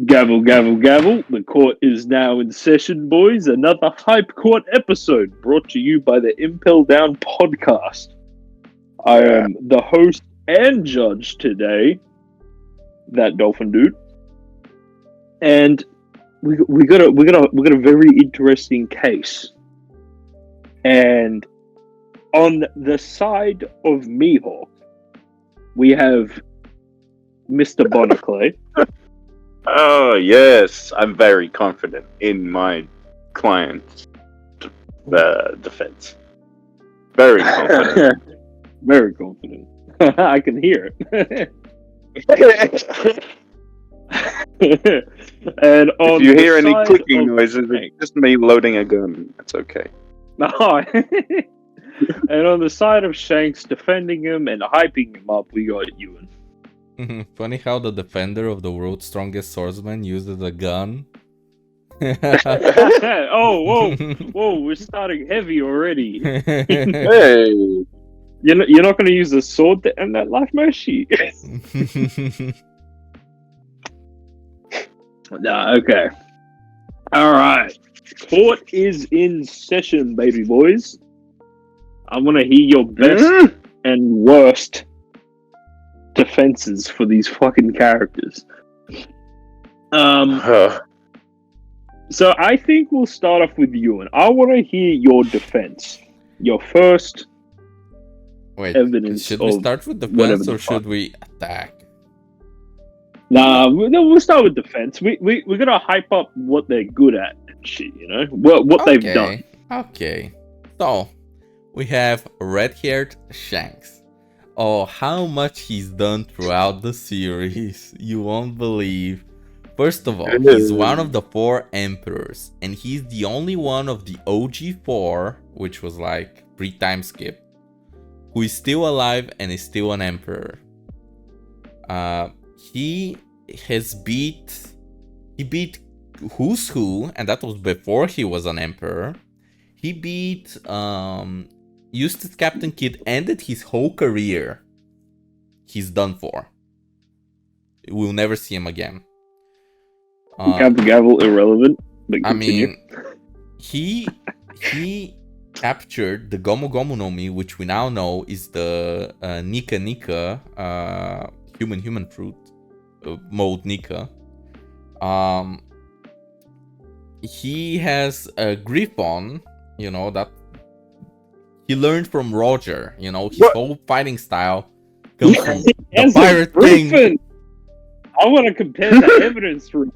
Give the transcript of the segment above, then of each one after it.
Gavel, gavel, gavel. The court is now in session, boys. Another Hypecourt episode brought to you by the Impel Down Podcast. I am the host and judge today, that Dolphin dude. And we got a very interesting case. And on the side of Mihawk, we have Mr. Bonar. Oh, yes. I'm very confident in my client's defense. Very confident. Very confident. I can hear it. And if you hear any clicking noises, it's just me loading a gun. That's okay. No. And on the side of Shanks defending him and hyping him up, we got Yuen. Funny how the defender of the world's strongest swordsman uses a gun. Oh, whoa, we're starting heavy already. Hey! You're not going to use a sword to end that life, Moshi? Nah, okay. Alright. Court is in session, baby boys. I want to hear your best and worst defenses for these fucking characters. So I think we'll start off with you, and I want to hear your defense. Your first evidence. Should we start with defense or should we attack? Nah, we'll start with defense. We're gonna hype up what they're good at and shit, you know? What they've done. Okay. So, we have red-haired Shanks. Oh, how much he's done throughout the series. You won't believe. First of all, he's one of the 4 emperors. And he's the only one of the OG 4, which was like pre-time skip, who is still alive and is still an emperor. He beat Who's Who, and that was before he was an emperor. He beat Eustace Captain Kidd, ended his whole career. He's done for. We'll never see him again. Gavel irrelevant. But continue. I mean, he captured the Gomu Gomu no Mi, which we now know is the Nika Nika human fruit mode Nika. He has a Griffon, you know, that he learned from Roger, you know, his whole fighting style comes from the pirate thing. I want to compare the evidence for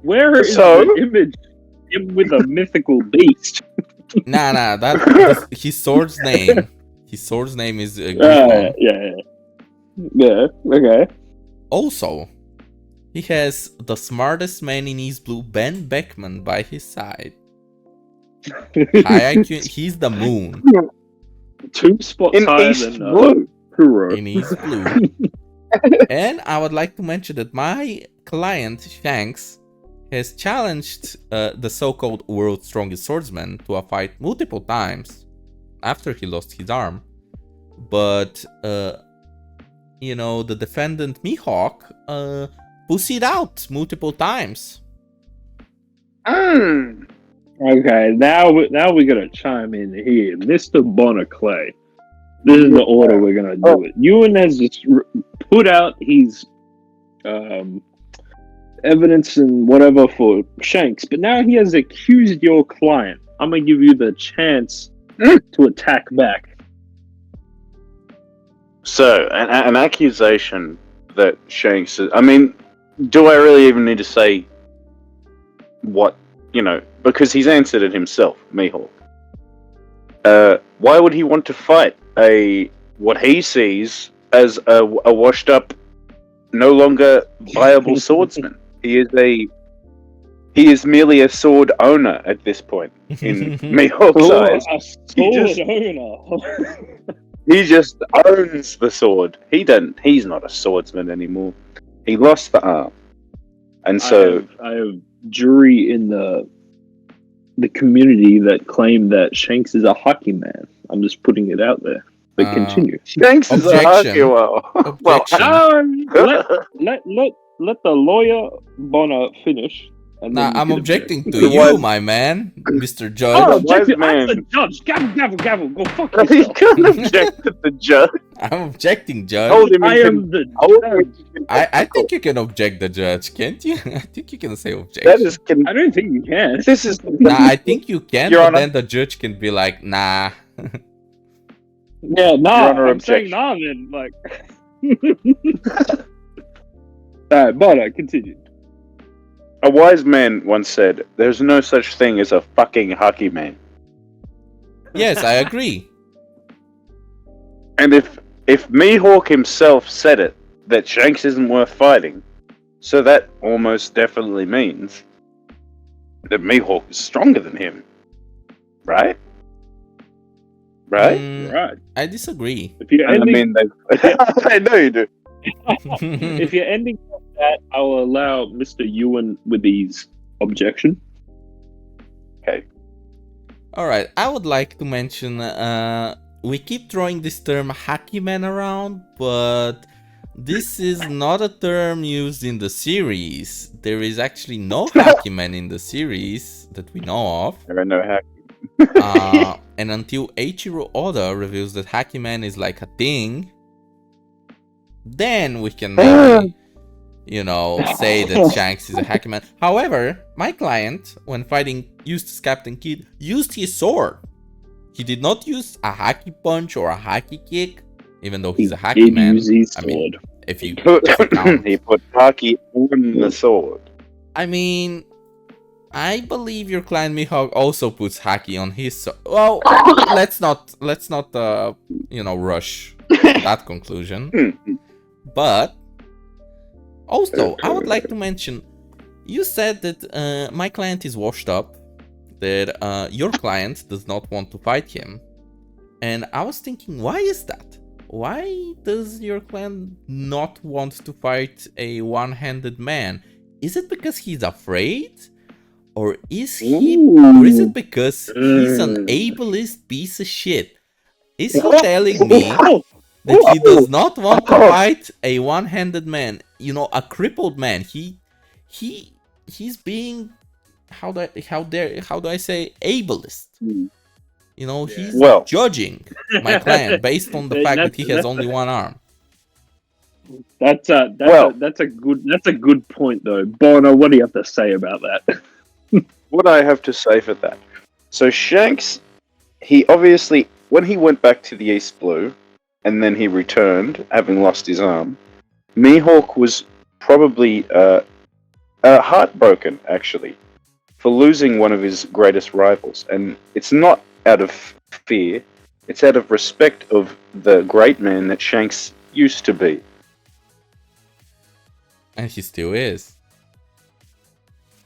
where is the image him with a mythical beast? Nah, that's his sword's name. His sword's name is Griffon. Yeah, okay. Also, he has the smartest man in East Blue, Ben Beckman, by his side. High IQ, he's the moon. 2 spots in higher East than Blue. Kuro. In East Blue. And I would like to mention that my client, Shanks, has challenged the so-called world's strongest swordsman to a fight multiple times after he lost his arm. But, you know, the defendant Mihawk pussied out multiple times. Okay, now we're gonna chime in here, Mr. Bonar. This is the order we're gonna do it. Yuen has just put out his evidence and whatever for Shanks, but now he has accused your client. I'm gonna give you the chance to attack back. So, an accusation that Shanks is... I mean, do I really even need to say what, you know, because he's answered it himself, Mihawk. Why would he want to fight what he sees as a washed up, no longer viable swordsman? He is merely a sword owner at this point in Mihawk's eyes. A sword owner. He just owns the sword. He's not a swordsman anymore. He lost the arm. And so I have jury in the community that claim that Shanks is a hockey man. I'm just putting it out there. But continue. Shanks is a hockey well. Objection. let the lawyer Bonar finish. And Nah, then you I'm can objecting object. to you, my man, Mr. Oh, Judge. object to man. the judge. Gavel, gavel. Go fuck You yourself. can't object to the judge. I'm objecting, Judge. Hold him in I am the hold him judge. in I think you can object the judge, can't you? I think you can say objection. That is I don't think you can. this is Nah, I think you can, Your but Honor. then the judge can be like, nah. Yeah, nah. Honor, I'm saying objection. nah, then. Like. Alright, Bonar, continue. a wise man once said, "There's no such thing as a fucking hockey man." Yes, I agree. And if Mihawk himself said it, that Shanks isn't worth fighting, so that almost definitely means that Mihawk is stronger than him, right? Right? Right. I disagree. If you're And I ending, mean, I know you do. if you're ending on that, I'll allow Mr. Yuen with his objection. Alright, I would like to mention, we keep throwing this term hacky man around, but this is not a term used in the series. There is actually no hacky man in the series that we know of. There are no hack. And until Eiichiro Oda reveals that hacky man is like a thing, then we can maybe, say that Shanks is a hacky man. However, my client, when fighting Eustace Captain Kidd, used his sword. He did not use a hacky punch or a hacky kick, even though he's a hacky Did man. use his I mean, sword. if you He put hockey on the sword. I mean, I believe your client Mihawk also puts haki on his well, let's not rush that conclusion. But also, I would like to mention, you said that my client is washed up, that your client does not want to fight him. And I was thinking, why is that? Why does your client not want to fight a one-handed man? Is it because he's afraid? Or is it because he's an ableist piece of shit? Is he telling me that he does not want to fight a one-handed man? A crippled man. He's being how do I say ableist? He's judging my client based on the fact that he has only one arm. That's a good point though. Bonar, what do you have to say about that? What I have to say for that. So Shanks, he obviously, when he went back to the East Blue, and then he returned, having lost his arm, Mihawk was probably heartbroken, actually, for losing one of his greatest rivals. And it's not out of fear, it's out of respect of the great man that Shanks used to be. And he still is.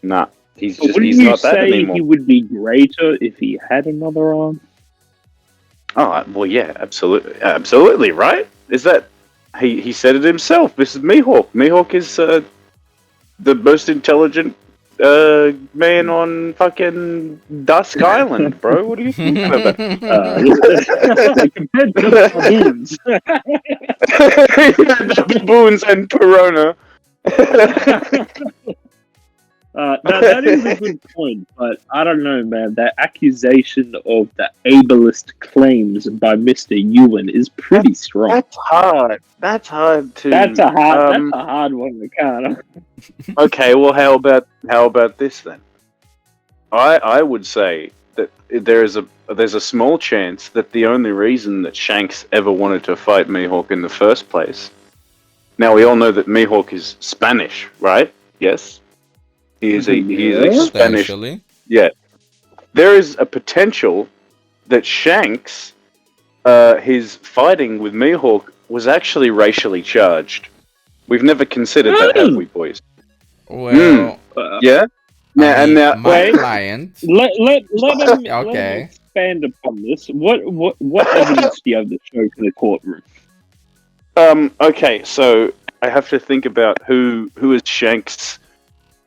Nah. He's Wouldn't he's you not that say anymore. he would be greater if he had another arm? Oh, well, yeah, absolutely, right? Is that he said it himself? This is Mihawk. Mihawk is the most intelligent man on fucking Dusk Island, bro. What are you thinking about? Compared to the baboons. The baboons and Corona. That is a good point, but I don't know, man. That accusation of the ableist claims by Mr. Yuen is pretty strong. That's hard. That's hard to. That's a hard one to counter. Okay, well, how about this then? I would say that there's a small chance that the only reason that Shanks ever wanted to fight Mihawk in the first place. Now we all know that Mihawk is Spanish, right? Yes. He is a Spanish. Yeah. There is a potential that Shanks, his fighting with Mihawk was actually racially charged. We've never considered that, have we, boys? Well, yeah. Now, my client. Let him Okay. expand upon this. What evidence do you have to show for the courtroom? Okay, so I have to think about who is Shanks.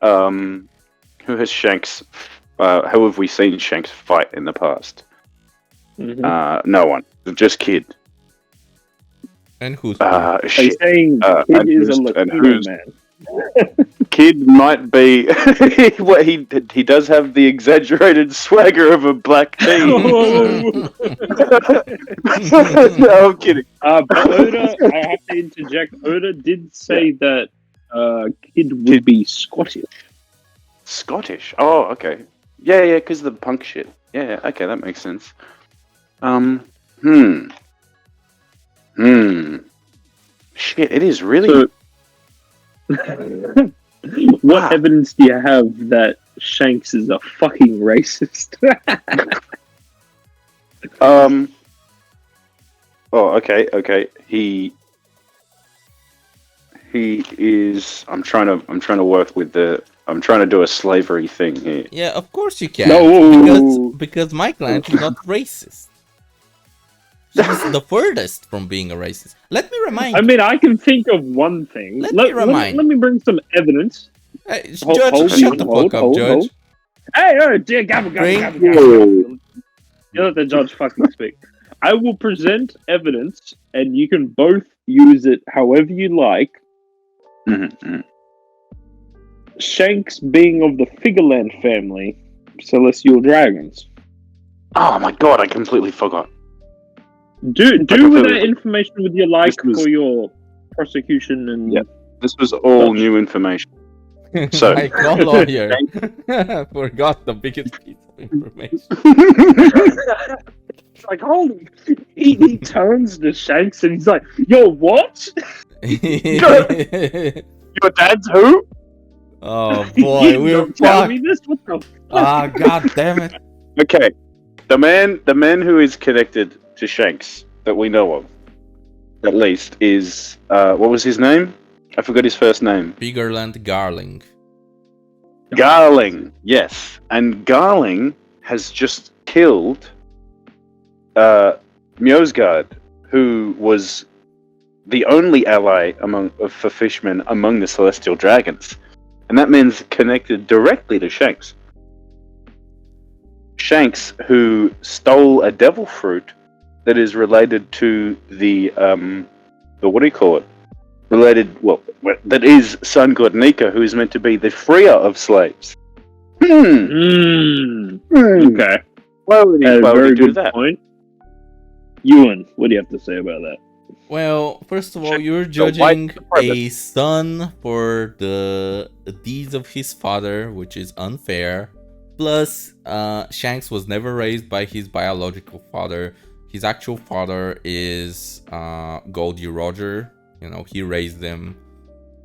Who has Shanks? How have we seen Shanks fight in the past? Mm-hmm. No one. Just Kid. And who's Shit. Saying Kid is a Latino man. Kid might be. What he does have the exaggerated swagger of a black tea. Oh. No, I'm kidding. But Oda, I have to interject. Oda did say that Kid would be Scottish. Scottish. Oh, okay. Yeah, because the punk shit. Yeah, okay, that makes sense. Shit, it is really. So, what evidence do you have that Shanks is a fucking racist? Oh, okay. He is. I'm trying to work with the. I'm trying to do a slavery thing here. Yeah, of course you can. No. Because my client is not racist. He's the furthest from being a racist. Let me remind you. I mean, I can think of one thing. Let me bring some evidence. Hey, Judge, shut the fuck up, Judge. Hey, dear, gabble. You let the judge fucking speak. I will present evidence, and you can both use it however you like. Mm-hmm. Shanks being of the Figureland family, celestial dragons. Oh my god, I completely forgot. Do with that information with your like for your prosecution and. Yeah, this was all new information. So, my lawyer forgot the biggest piece of information. It's like, holy. He turns to Shanks and he's like, "Yo, what? Your dad's who?" Oh boy, You we're don't tell fucked. me this? What the fuck? Ah, god damn it. Okay, the man who is connected to Shanks that we know of, at least, is what was his name? I forgot his first name. Figureland Garling. Garling, yes, and Garling has just killed Mjosgard, who was the only ally for fishmen among the celestial dragons, and that man's connected directly to Shanks. Shanks, who stole a devil fruit that is related to the what do you call it? That is Sun God Nika, who is meant to be the freer of slaves. Okay. Why would he Very do good that? point. Yuen, what do you have to say about that? Well, first of all, you're white judging supremacist. a son for the deeds of his father, which is unfair. Plus, Shanks was never raised by his biological father. His actual father is Goldie Roger. You know, he raised them.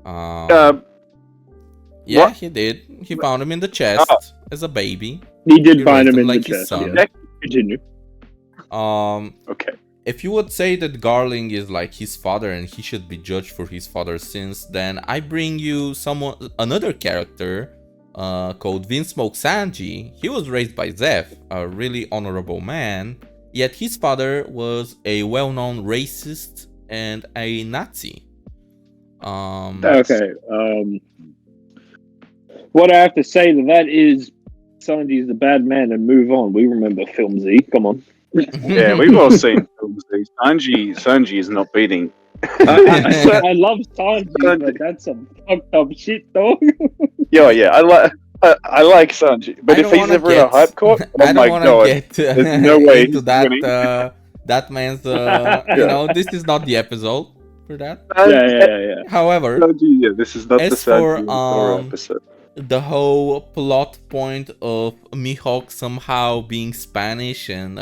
Yeah, what? he did. He found him in the chest as a baby. He did He find raised him in like the his chest. son. Yeah. Continue. Okay. If you would say that Garling is like his father and he should be judged for his father's sins, then I bring you another character called Vinsmoke Sanji. He was raised by Zeph, a really honorable man, yet his father was a well-known racist and a Nazi. Okay. What I have to say to that is Sanji's a bad man and move on. We remember Film Z. Come on. Yeah, we've all seen films. Sanji is not beating. I love Sanji, but that's some fucked up shit, though. Yeah, I like Sanji, but if he's ever in a Hypecourt, I oh don't my want god, to get there's no way into he's that. winning. That man's, you know, this is not the episode for that. Yeah. However, Sanji, yeah, this is not the as for Sanji episode. the whole plot point of Mihawk somehow being Spanish and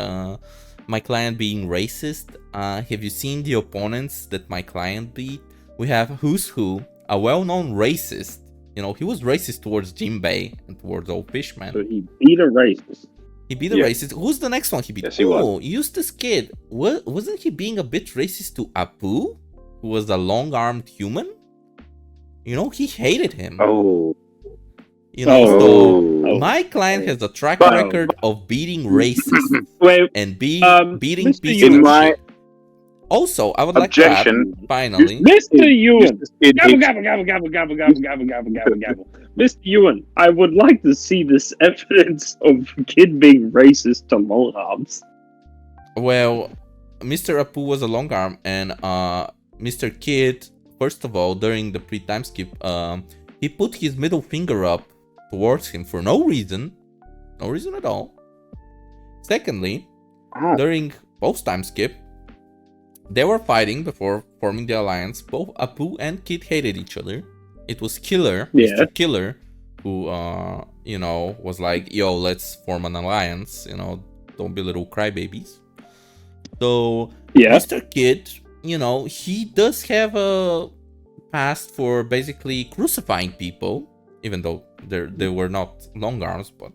my client being racist, have you seen the opponents that my client beat? We have Who's Who, a well-known racist. You know, he was racist towards Jinbei and towards old fishmen. So he beat a racist. He beat a racist. Who's the next one he beat? Yes, he was. Oh, Eustace Kid. Wasn't he being a bit racist to Apu, who was a long-armed human? You know, he hated him. Oh. You know, so Oh. my client has a track Wow. record of beating racists Wait, and beating Mr. pieces Yuen. of In my shit. Also, I would like to objection, add, finally, Mr. Yuen. It- Gabble. Mr. Yuen, I would like to see this evidence of Kid being racist to long arms. well, Mr. Apu was a long arm and Mr. Kid first of all, during the pre-time skip, he put his middle finger up towards him for no reason at all. Secondly, during post-time skip, they were fighting before forming the alliance. Both Apu and Kid hated each other. It was Killer, Mr. Killer, who, was like, yo, let's form an alliance, don't be little crybabies. So, Mr. Kid, he does have a past for basically crucifying people, even though they were not long arms, but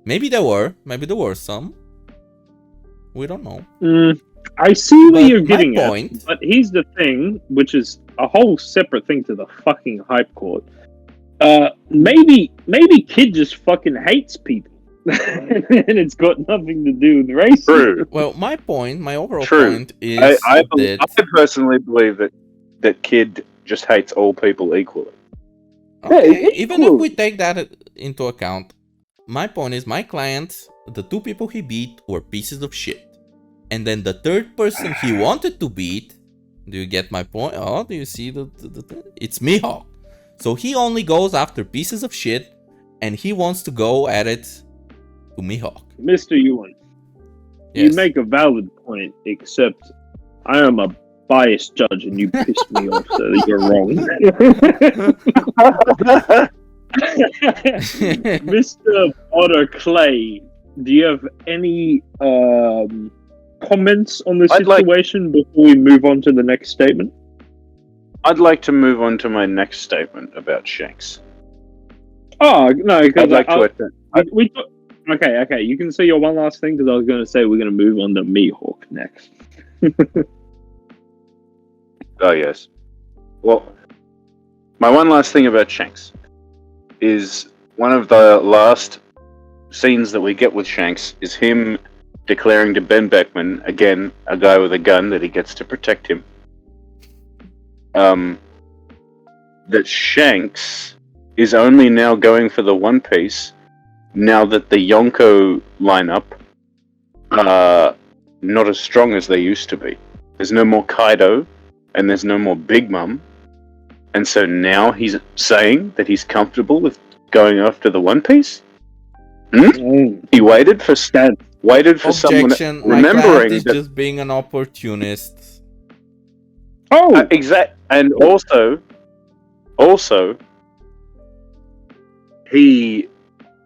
maybe there were some. We don't know. I see where you're getting point, at, but here's the thing, which is a whole separate thing to the fucking Hypecourt. Maybe Kid just fucking hates people, and it's got nothing to do with race. True. Well, my overall point is I personally believe that Kid just hates all people equally. Okay, even if we take that into account, my point is my client, the two people he beat were pieces of shit. And then the third person he wanted to beat, do you get my point? Oh, do you see the it's Mihawk. So he only goes after pieces of shit, and he wants to go at it to Mihawk. Mr. Yuen, you make a valid point, except I am a biased judge and you pissed me off, so you're wrong. Mr. Otter Clay, do you have any comments on the situation before we move on to the next statement? I'd like to move on to my next statement about Shanks. Oh, no, because Okay, you can say your one last thing, because I was going to say we're going to move on to Mihawk next. Oh, yes. Well, my one last thing about Shanks is one of the last scenes that we get with Shanks is him declaring to Ben Beckman, again, a guy with a gun that he gets to protect him, that Shanks is only now going for the One Piece now that the Yonko lineup are not as strong as they used to be. There's no more Kaido, and there's no more Big Mom, and so now he's saying that he's comfortable with going after the One Piece? He waited for someone, remembering that just being an opportunist. Exact, and also,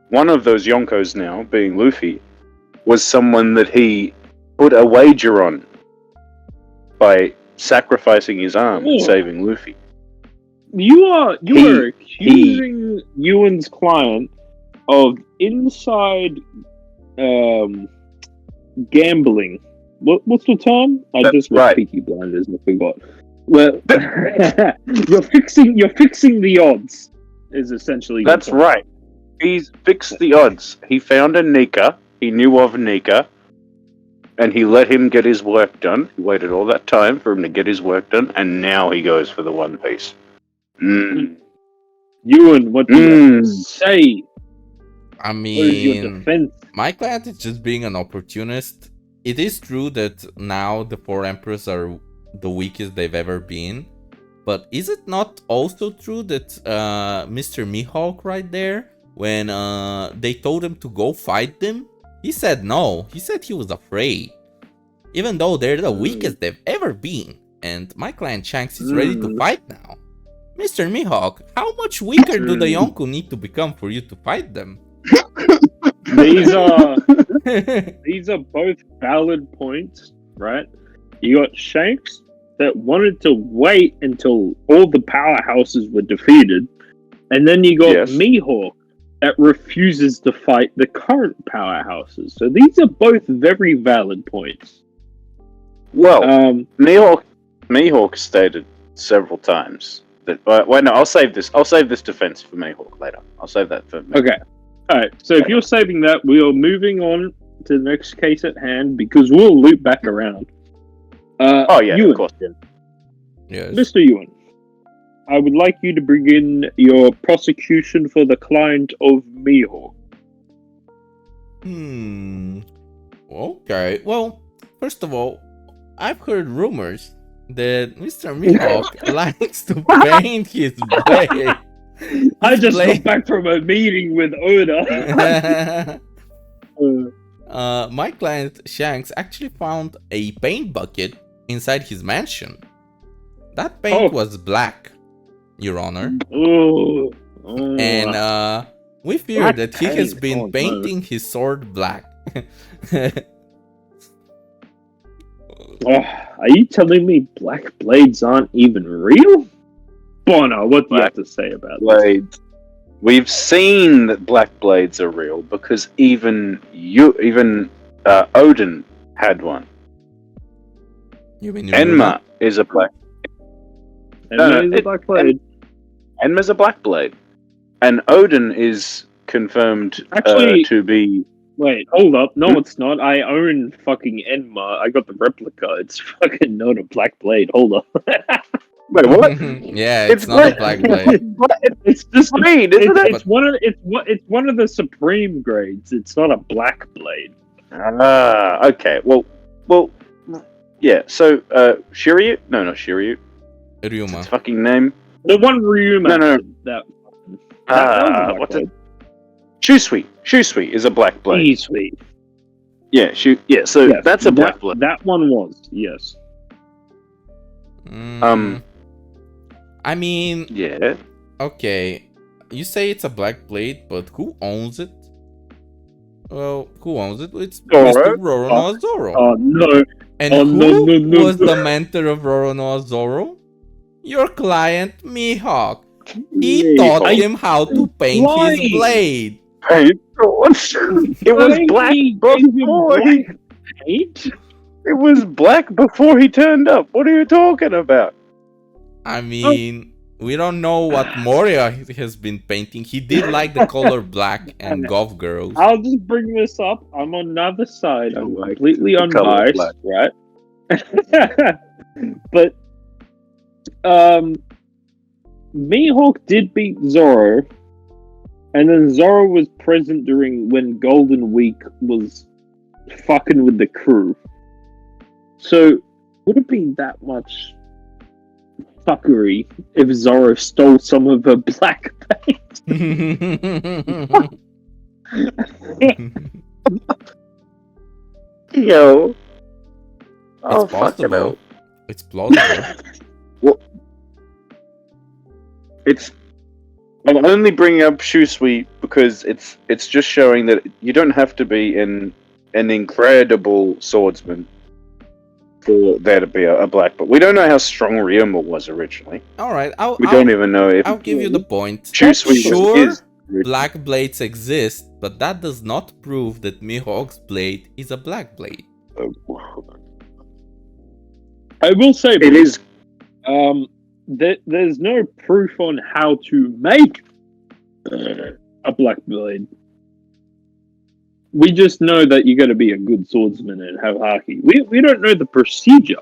one of those Yonkos now, being Luffy, was someone that he put a wager on by sacrificing his arm and saving Luffy. You are accusing Yuen's client of inside gambling. What's the term? I just read Peaky Blinders and I forgot. Well, you're fixing the odds. Is essentially that's right. He's fixed the odds. He found a Nika. He knew of Nika, and he let him get his work done. He waited all that time for him to get his work done, and now he goes for the One Piece. Yuen, what do you say? I mean, my client is just being an opportunist. It is true that now the four emperors are the weakest they've ever been, but is it not also true that Mr. Mihawk right there, when they told him to go fight them, he said no. He said he was afraid, even though they're the weakest they've ever been, and my client Shanks is ready to fight now. Mr. Mihawk, how much weaker do the Yonko need to become for you to fight them? These are both valid points, right? You got Shanks that wanted to wait until all the powerhouses were defeated, and then you got Mihawk that refuses to fight the current powerhouses. So these are both very valid points. Well, Mihawk stated several times that. Wait, no, I'll save this. I'll save this defense for Mihawk later. I'll save that for Mihawk. Okay. All right. So if you're saving that, we are moving on to the next case at hand because we'll loop back around. Yuen, of course. Yeah. Yes. Mr. Yuen, I would like you to begin your prosecution for the client of Mihawk. Okay. Well, first of all, I've heard rumors that Mr. Mihawk likes to paint his blade. I just blade- got back from a meeting with Oda. My client Shanks actually found a paint bucket inside his mansion. That paint was black, Your Honor. And we fear Black that he has paint? been Oh, no. painting his sword black. Are you telling me black blades aren't even real? Bonar, what do you have to say about this? Blades. We've seen that black blades are real because even Odin had one. You mean Enma is a black. And No, there's a black blade. Enma's a black blade, and Odin is confirmed Actually- to be. Wait, hold up. No, it's not. I own fucking Enma. I got the replica. It's fucking not a black blade. Hold up. Wait, what? Yeah, it's not a black blade. It's just green, isn't it? It's one of the supreme grades. It's not a black blade. Ah, okay. Well, yeah. So, Shiryu? No, not Shiryu. His Ryuma. fucking name. The one Ryuma. No. That was a black What's it? blade. Shusui. Shusui is a black blade. He's sweet. Yeah, so Yes, that's a black blade. That one was, yes. I mean, Yeah. okay. You say it's a black blade, but who owns it? Well, who owns it? It's Zoro. Mr. Roronoa Zoro. Oh no. And Oh, who no. was the mentor of Roronoa Zoro? Your client, Mihawk. He taught him how to paint his blade. Hey, it was black before he. Paint? It was black before he turned up. What are you talking about? I mean, we don't know what Moria has been painting. He did like the color black and golf girls. I'll just bring this up. I'm on another side. I'm You like completely the color unbiased, black. right? But Mihawk did beat Zoro, and then Zoro was present during when Golden Week was fucking with the crew. So would it be that much fuckery if Zoro stole some of her black paint? Yo. It's possible. It's plausible. I'm only bringing up Shusui because it's just showing that you don't have to be an incredible swordsman for there to be a black belt. We don't know how strong Ryuma was originally. Alright, We don't even know if I'll give you the point. Shusui Sure, is. black blades exist, but that does not prove that Mihawk's blade is a black blade. I will say It is. there's no proof on how to make a black blade. We just know that you got to be a good swordsman and have haki. We don't know the procedure.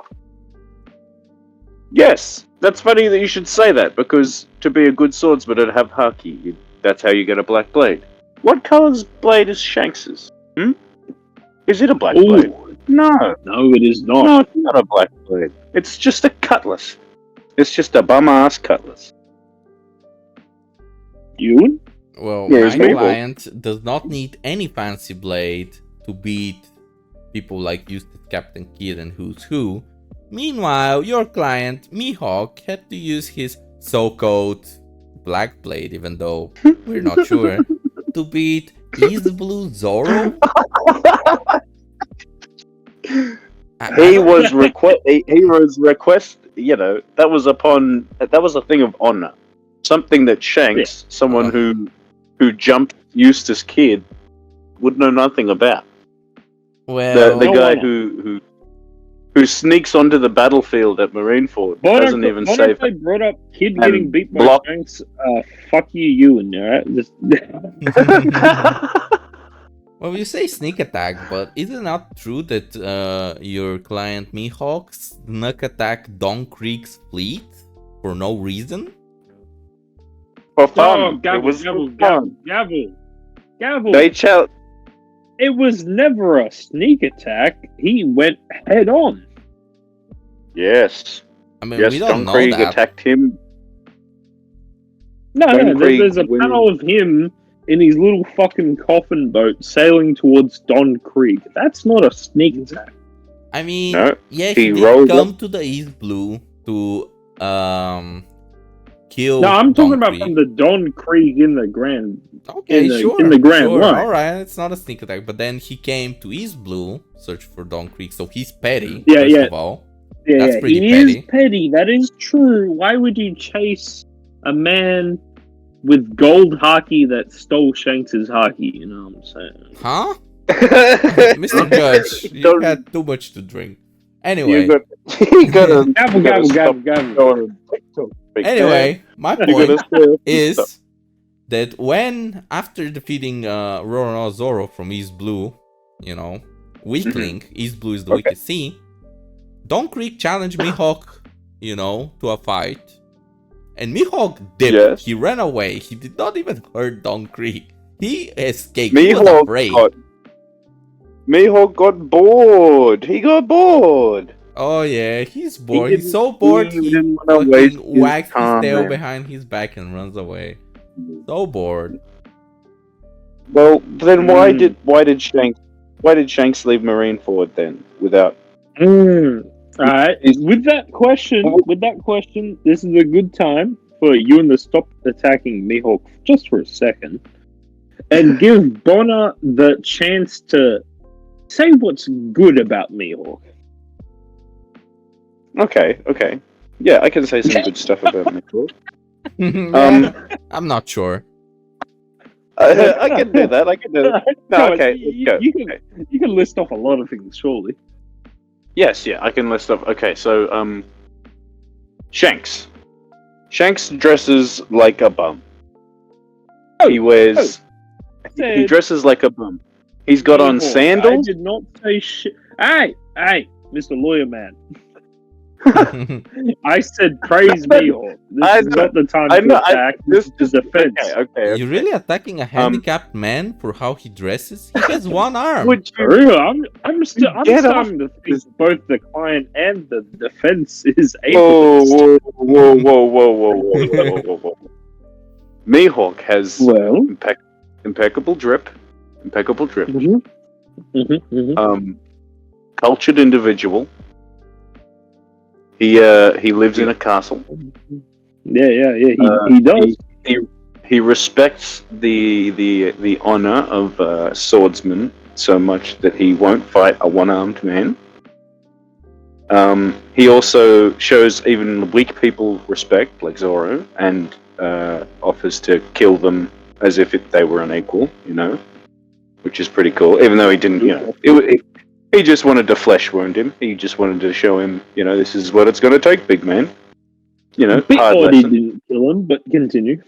Yes, that's funny that you should say that because to be a good swordsman and have haki, that's how you get a black blade. What color's blade is Shanks's? Is it a black blade? Ooh, No, no, it is not. no, it's not a black blade. It's just a cutlass. It's just a bum ass cutlass. Yuen? Well, Yeah, it's my Mabel. client does not need any fancy blade to beat people like Eustace, Captain Kidd, and Who's Who. Meanwhile, your client, Mihawk, had to use his so-called black blade, even though we're not sure, to beat East Blue Zoro? He was request. You know, that was a thing of honor, something that Shanks, someone who jumped Eustace Kidd, would know nothing about. Well, The guy who sneaks onto the battlefield at Marineford doesn't even save I him. brought up Kid And getting beat by block- Shanks. Fuck you, Yuen. Alright, just well, you say sneak attack, but is it not true that your client Mihawk snuck attack Don Creek's fleet for no reason? For fun. Oh, gavel, it was gavel, for fun. gavel. They challenge. It was never a sneak attack. He went head on. Yes. I mean, Yes, we don't Don know Krieg that. attacked him. No, Don Krieg there's a when- panel of him in his little fucking coffin boat sailing towards Don Krieg. That's not a sneak attack. I mean, No, yeah, he he did rolled come to the East Blue to kill. No, I'm talking Don about Krieg. from the Don Krieg in the Grand. Okay, in the Grand Line. Alright, it's not a sneak attack, but then he came to East Blue, search for Don Krieg, so he's petty, Yeah, first yeah. of all. Yeah, That's pretty he petty. is petty. That is true. Why would you chase a man with gold hockey that stole Shanks' hockey? You know what I'm saying? Huh? Mr. Judge, you Don't- had too much to drink. Anyway, you gotta Gavel. anyway, my You point gotta is that when, after defeating Zoro from East Blue, you know, weakling, East Blue is the weakest sea, Don Krieg challenged Mihawk, you know, to a fight. And Mihawk dipped. Yes. He ran away. He did not even hurt Don Krieg. He escaped. He was afraid. Mihawk got bored. He got bored. Oh yeah, he's bored. didn't- He's so bored he he didn't wanna waste fucking his wags his time, tail man. behind his back and runs away. So bored. Well, then why Mm. did Shanks leave Marineford then without? All right. With that question, this is a good time for you and to stop attacking Mihawk just for a second, and give Bonar the chance to say what's good about Mihawk. Okay. Yeah, I can say some good stuff about Mihawk. I'm not sure. I can do that. No, okay, let's go. You can list off a lot of things, surely. Yes, yeah, I can list off. Okay, so Shanks. Shanks dresses like a bum. He wears. He dresses like a bum. He's got on Mihawk, sandals. I did not say shit. Hey, Mr. Lawyer Man. I said praise Mihawk. This is not the time to attack. This is defense. Okay. You're really attacking a handicapped man for how he dresses? He has one arm. Would you? I'm starting to think both the client and the defense is Whoa, ableist. whoa. Mihawk has Well, impeccable drip. mm-hmm. Cultured individual. He lives in a castle. Yeah. He does. He respects the honor of swordsman so much that he won't fight a one-armed man. He also shows even weak people respect, like Zoro, and offers to kill them as if they were unequal, you know, which is pretty cool. Even though he didn't, you know, he just wanted to flesh wound him. He just wanted to show him, you know, this is what it's going to take, big man. You know, Bit hard odd he lesson. didn't kill him, but continue.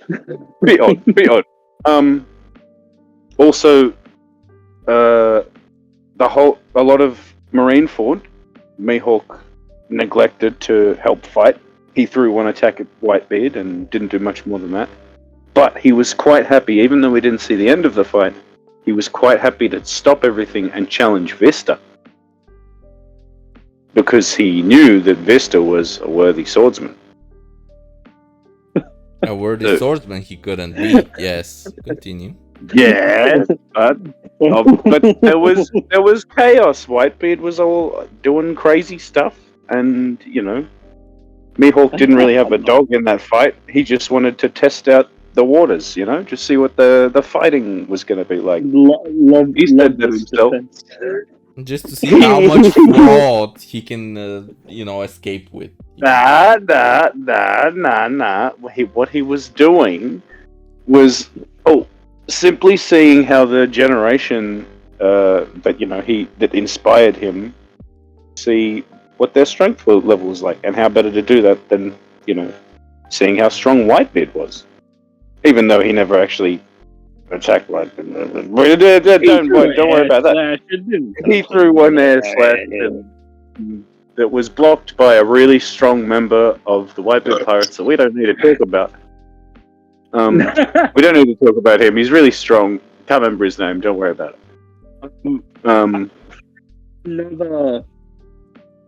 Bit odd. Also, a lot of Marineford, Mihawk neglected to help fight. He threw one attack at Whitebeard and didn't do much more than that. But he was quite happy, even though we didn't see the end of the fight, he was quite happy to stop everything and challenge Vista. Because he knew that Vista was a worthy swordsman. A worthy swordsman he couldn't beat. Yes, continue. Yeah, but there was chaos. Whitebeard was all doing crazy stuff, and you know, Mihawk didn't really have a dog in that fight. He just wanted to test out the waters, you know, just see what the fighting was going to be like. He said that himself. Just to see how much fraud he can, escape with. Nah. What he was doing was simply seeing how the generation that inspired him see what their strength level was like, and how better to do that than seeing how strong Whitebeard was, even though he never actually attacked Whitebeard. Don't worry about that. He threw one air slash that was blocked by a really strong member of the Whitebeard Pirates that we don't need to talk about. We don't need to talk about him. He's really strong. Can't remember his name. Don't worry about it.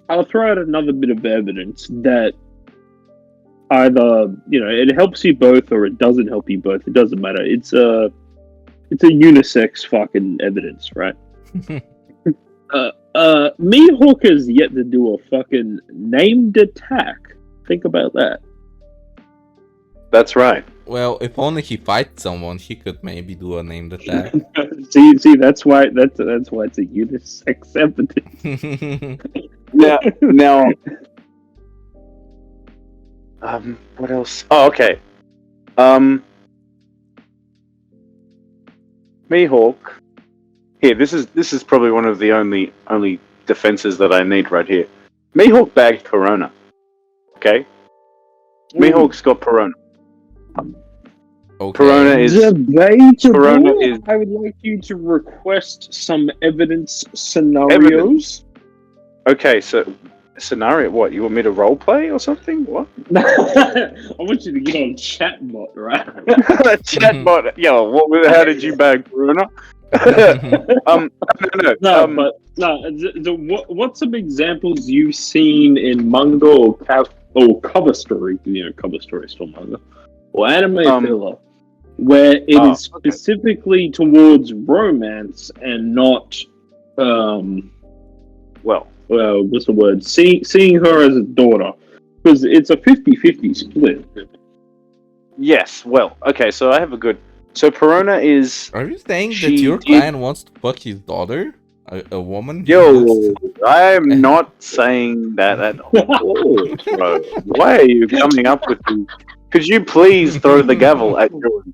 I'll throw out another bit of evidence that either it helps you both or it doesn't help you both. It doesn't matter. It's a unisex fucking evidence, right? Mihawk has yet to do a fucking named attack. Think about that. That's right. Well, if only he fights someone, he could maybe do a named attack. see, that's why it's a unisex evidence. Now, what else? Oh, okay. Mihawk. Here, this is probably one of the only defenses that I need right here. Mihawk bagged Perona. Okay? Mihawk's got Perona. Okay. Perona is. I would like you to request some evidence scenarios. Okay, so scenario. What? You want me to role play or something? What? I want you to get on chatbot, right? Chatbot. Yo, how did you bag Perona? What's some examples you've seen in manga or cover story? Cover story still manga or anime filler, where it is specifically towards romance and not, what's the word? Seeing her as a daughter, because it's a 50-50 split. Yes. Well, okay. So I have a good. So Perona is. Are you saying that your client wants to fuck his daughter? A woman? Yo, I am not saying that at all, bro. Why are you coming up with these? Could you please throw the gavel at Jordan?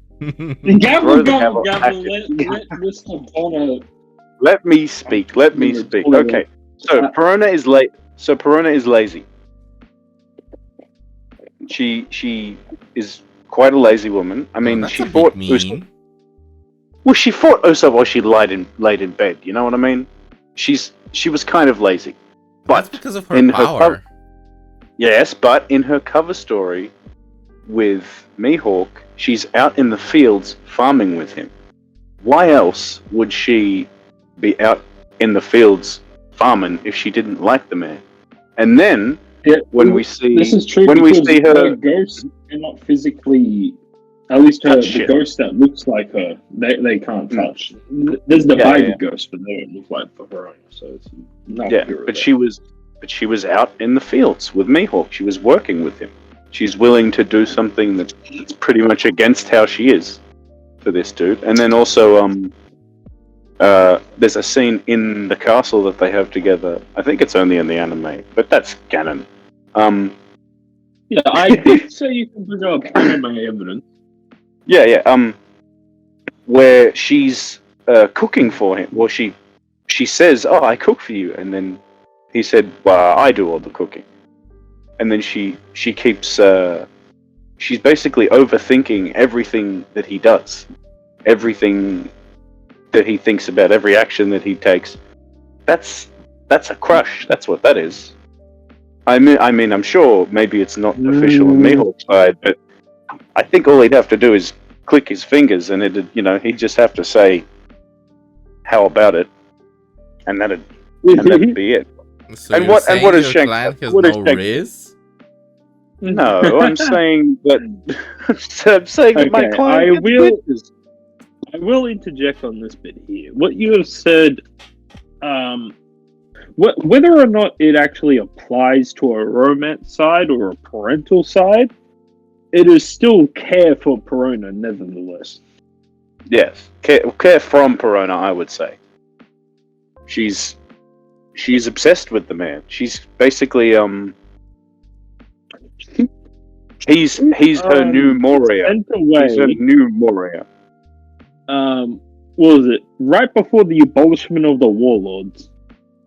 Gavel. Let Mr. Bonar. Let me speak. Okay. So Perona is late. So Perona is lazy. She is quite a lazy woman. I mean, she fought Usopp. Well, she fought Usopp while she laid in bed. You know what I mean? She was kind of lazy. But that's because of her power. Yes, but in her cover story with Mihawk, she's out in the fields farming with him. Why else would she be out in the fields farming if she didn't like the man? And then when we see her ghosts are not physically, at least the ghost that looks like her, they can't touch. There's the baby ghost, but they don't look like for her own, so it's not pure. But she was out in the fields with Mihawk. She was working with him. She's willing to do something that's pretty much against how she is for this dude. And then also there's a scene in the castle that they have together. I think it's only in the anime, but that's canon. I did say you can bring up anime evidence. Where she's cooking for him. Well, she says, "Oh, I cook for you," and then he said, "Well, I do all the cooking." And then she keeps. She's basically overthinking everything that he does, everything that he thinks about, every action that he takes. That's a crush. That's what that is. I mean, I'm sure maybe it's not official on Mihawk's side, but I think all he'd have to do is click his fingers, and he'd just have to say, "How about it?" and that'd be it. So and what is Shanks? What is Shanks? No, I'm saying that. I'm saying that my client. I will interject on this bit here. What you have said, whether or not it actually applies to a romance side or a parental side, it is still care for Perona, nevertheless. Yes, care from Perona, I would say. She's obsessed with the man. She's basically he's her new Moria. He's her new Moria. What was it? Right before the abolishment of the warlords,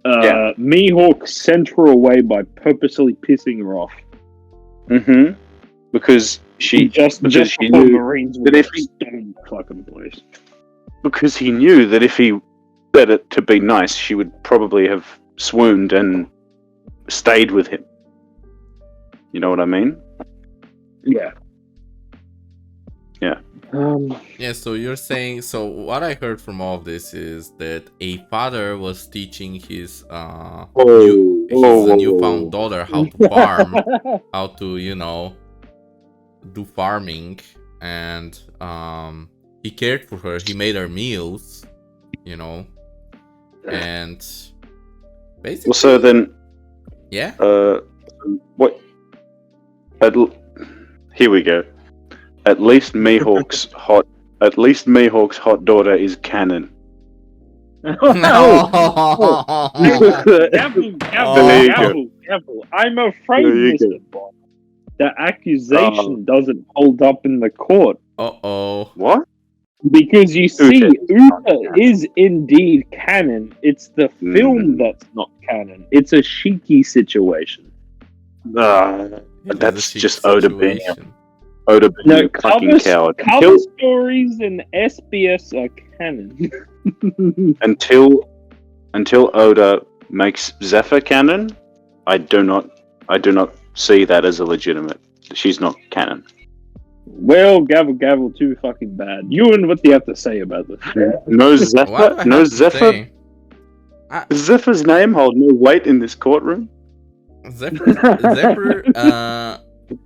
Mihawk sent her away by purposely pissing her off. Mm-hmm. Because she knew Marines that if he fucking place. Because he knew that if he said it to be nice, she would probably have swooned and stayed with him. You know what I mean? Yeah. Yeah. Yeah, so you're saying, so what I heard from all of this is that a father was teaching his newfound daughter how to farm, how to, do farming, and he cared for her. He made her meals, and basically. Well, so then, yeah. What? Here we go. At least Mihawk's hot daughter is canon. No. Careful. I'm afraid, Mr. Bond, the accusation doesn't hold up in the court. Uh-oh. What? Because you see, Uta is indeed canon. It's the film that's not canon. It's a Shiki situation. That's just Oda being a fucking coward. Cover stories and SBS are canon. until Oda makes Zephyr canon, I do not see that as a legitimate. She's not canon. Well, gavel, too fucking bad. Yuen, what do you have to say about this? No Zephyr. Zephyr's name hold no weight in this courtroom. Zephyr,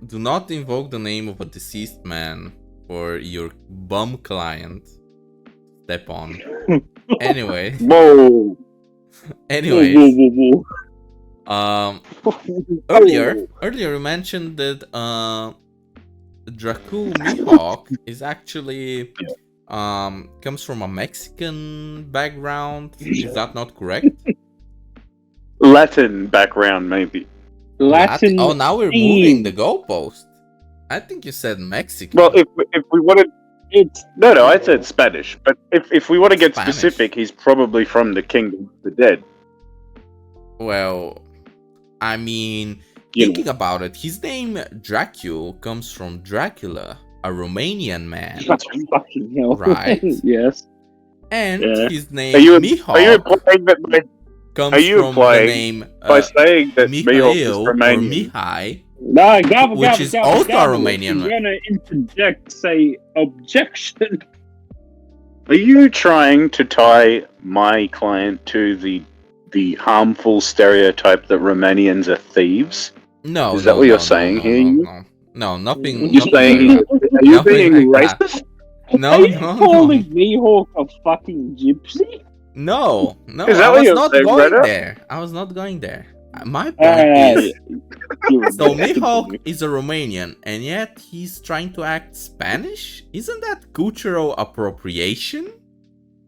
do not invoke the name of a deceased man for your bum client. Step on. Anyway. Whoa. Anyways. Whoa. Earlier you mentioned that Dracule Mihawk is actually comes from a Mexican background. Is that not correct? Latin background, maybe. Latin. Oh, now we're moving the goalpost. I think you said Mexican. Well, if we wanted, no, I said Spanish. But if we want to get specific, he's probably from the Kingdom of the Dead. Well, I mean, thinking about it, his name Dracule comes from Dracula, a Romanian man. Fucking hell. Right? Yes. And his name Mihawk are you implying that comes from the name by saying that Mikhail Mihawk is or Romanian? Mihai, Which is also a Romanian man. You're gonna interject, say objection. Are you trying to tie my client to the harmful stereotype that Romanians are thieves? No. Is that what you're saying here? No, nothing. You're saying? Are you being like racist? No, Are you calling Mihawk a fucking gypsy? No. Is that I what was you're not saying, going brother? there. I was not going there. My point is, so Mihawk is a Romanian, and yet he's trying to act Spanish? Isn't that cultural appropriation?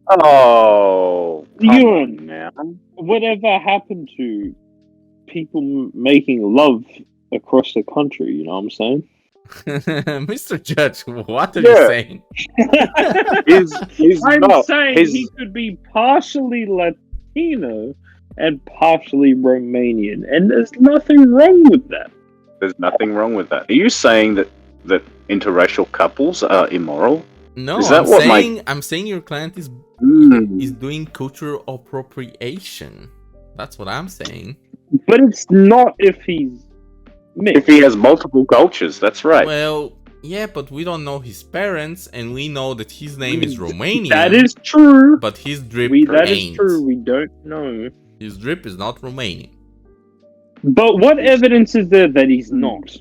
Oh, Yuen, now. whatever happened to people making love across the country? You know what I'm saying? Mr. Judge, what are you saying? I'm saying he could be partially Latino and partially Romanian, and there's nothing wrong with that. There's nothing wrong with that. Are you saying that interracial couples are immoral? No, is that I'm saying your client is doing cultural appropriation. That's what I'm saying. But it's not if he's mixed. If he has multiple cultures, that's right. Well, yeah, but we don't know his parents, and we know that his name is Romanian. That is true. But his drip That ain't. is true. We don't know. His drip is not Romanian. But what evidence is there that he's not?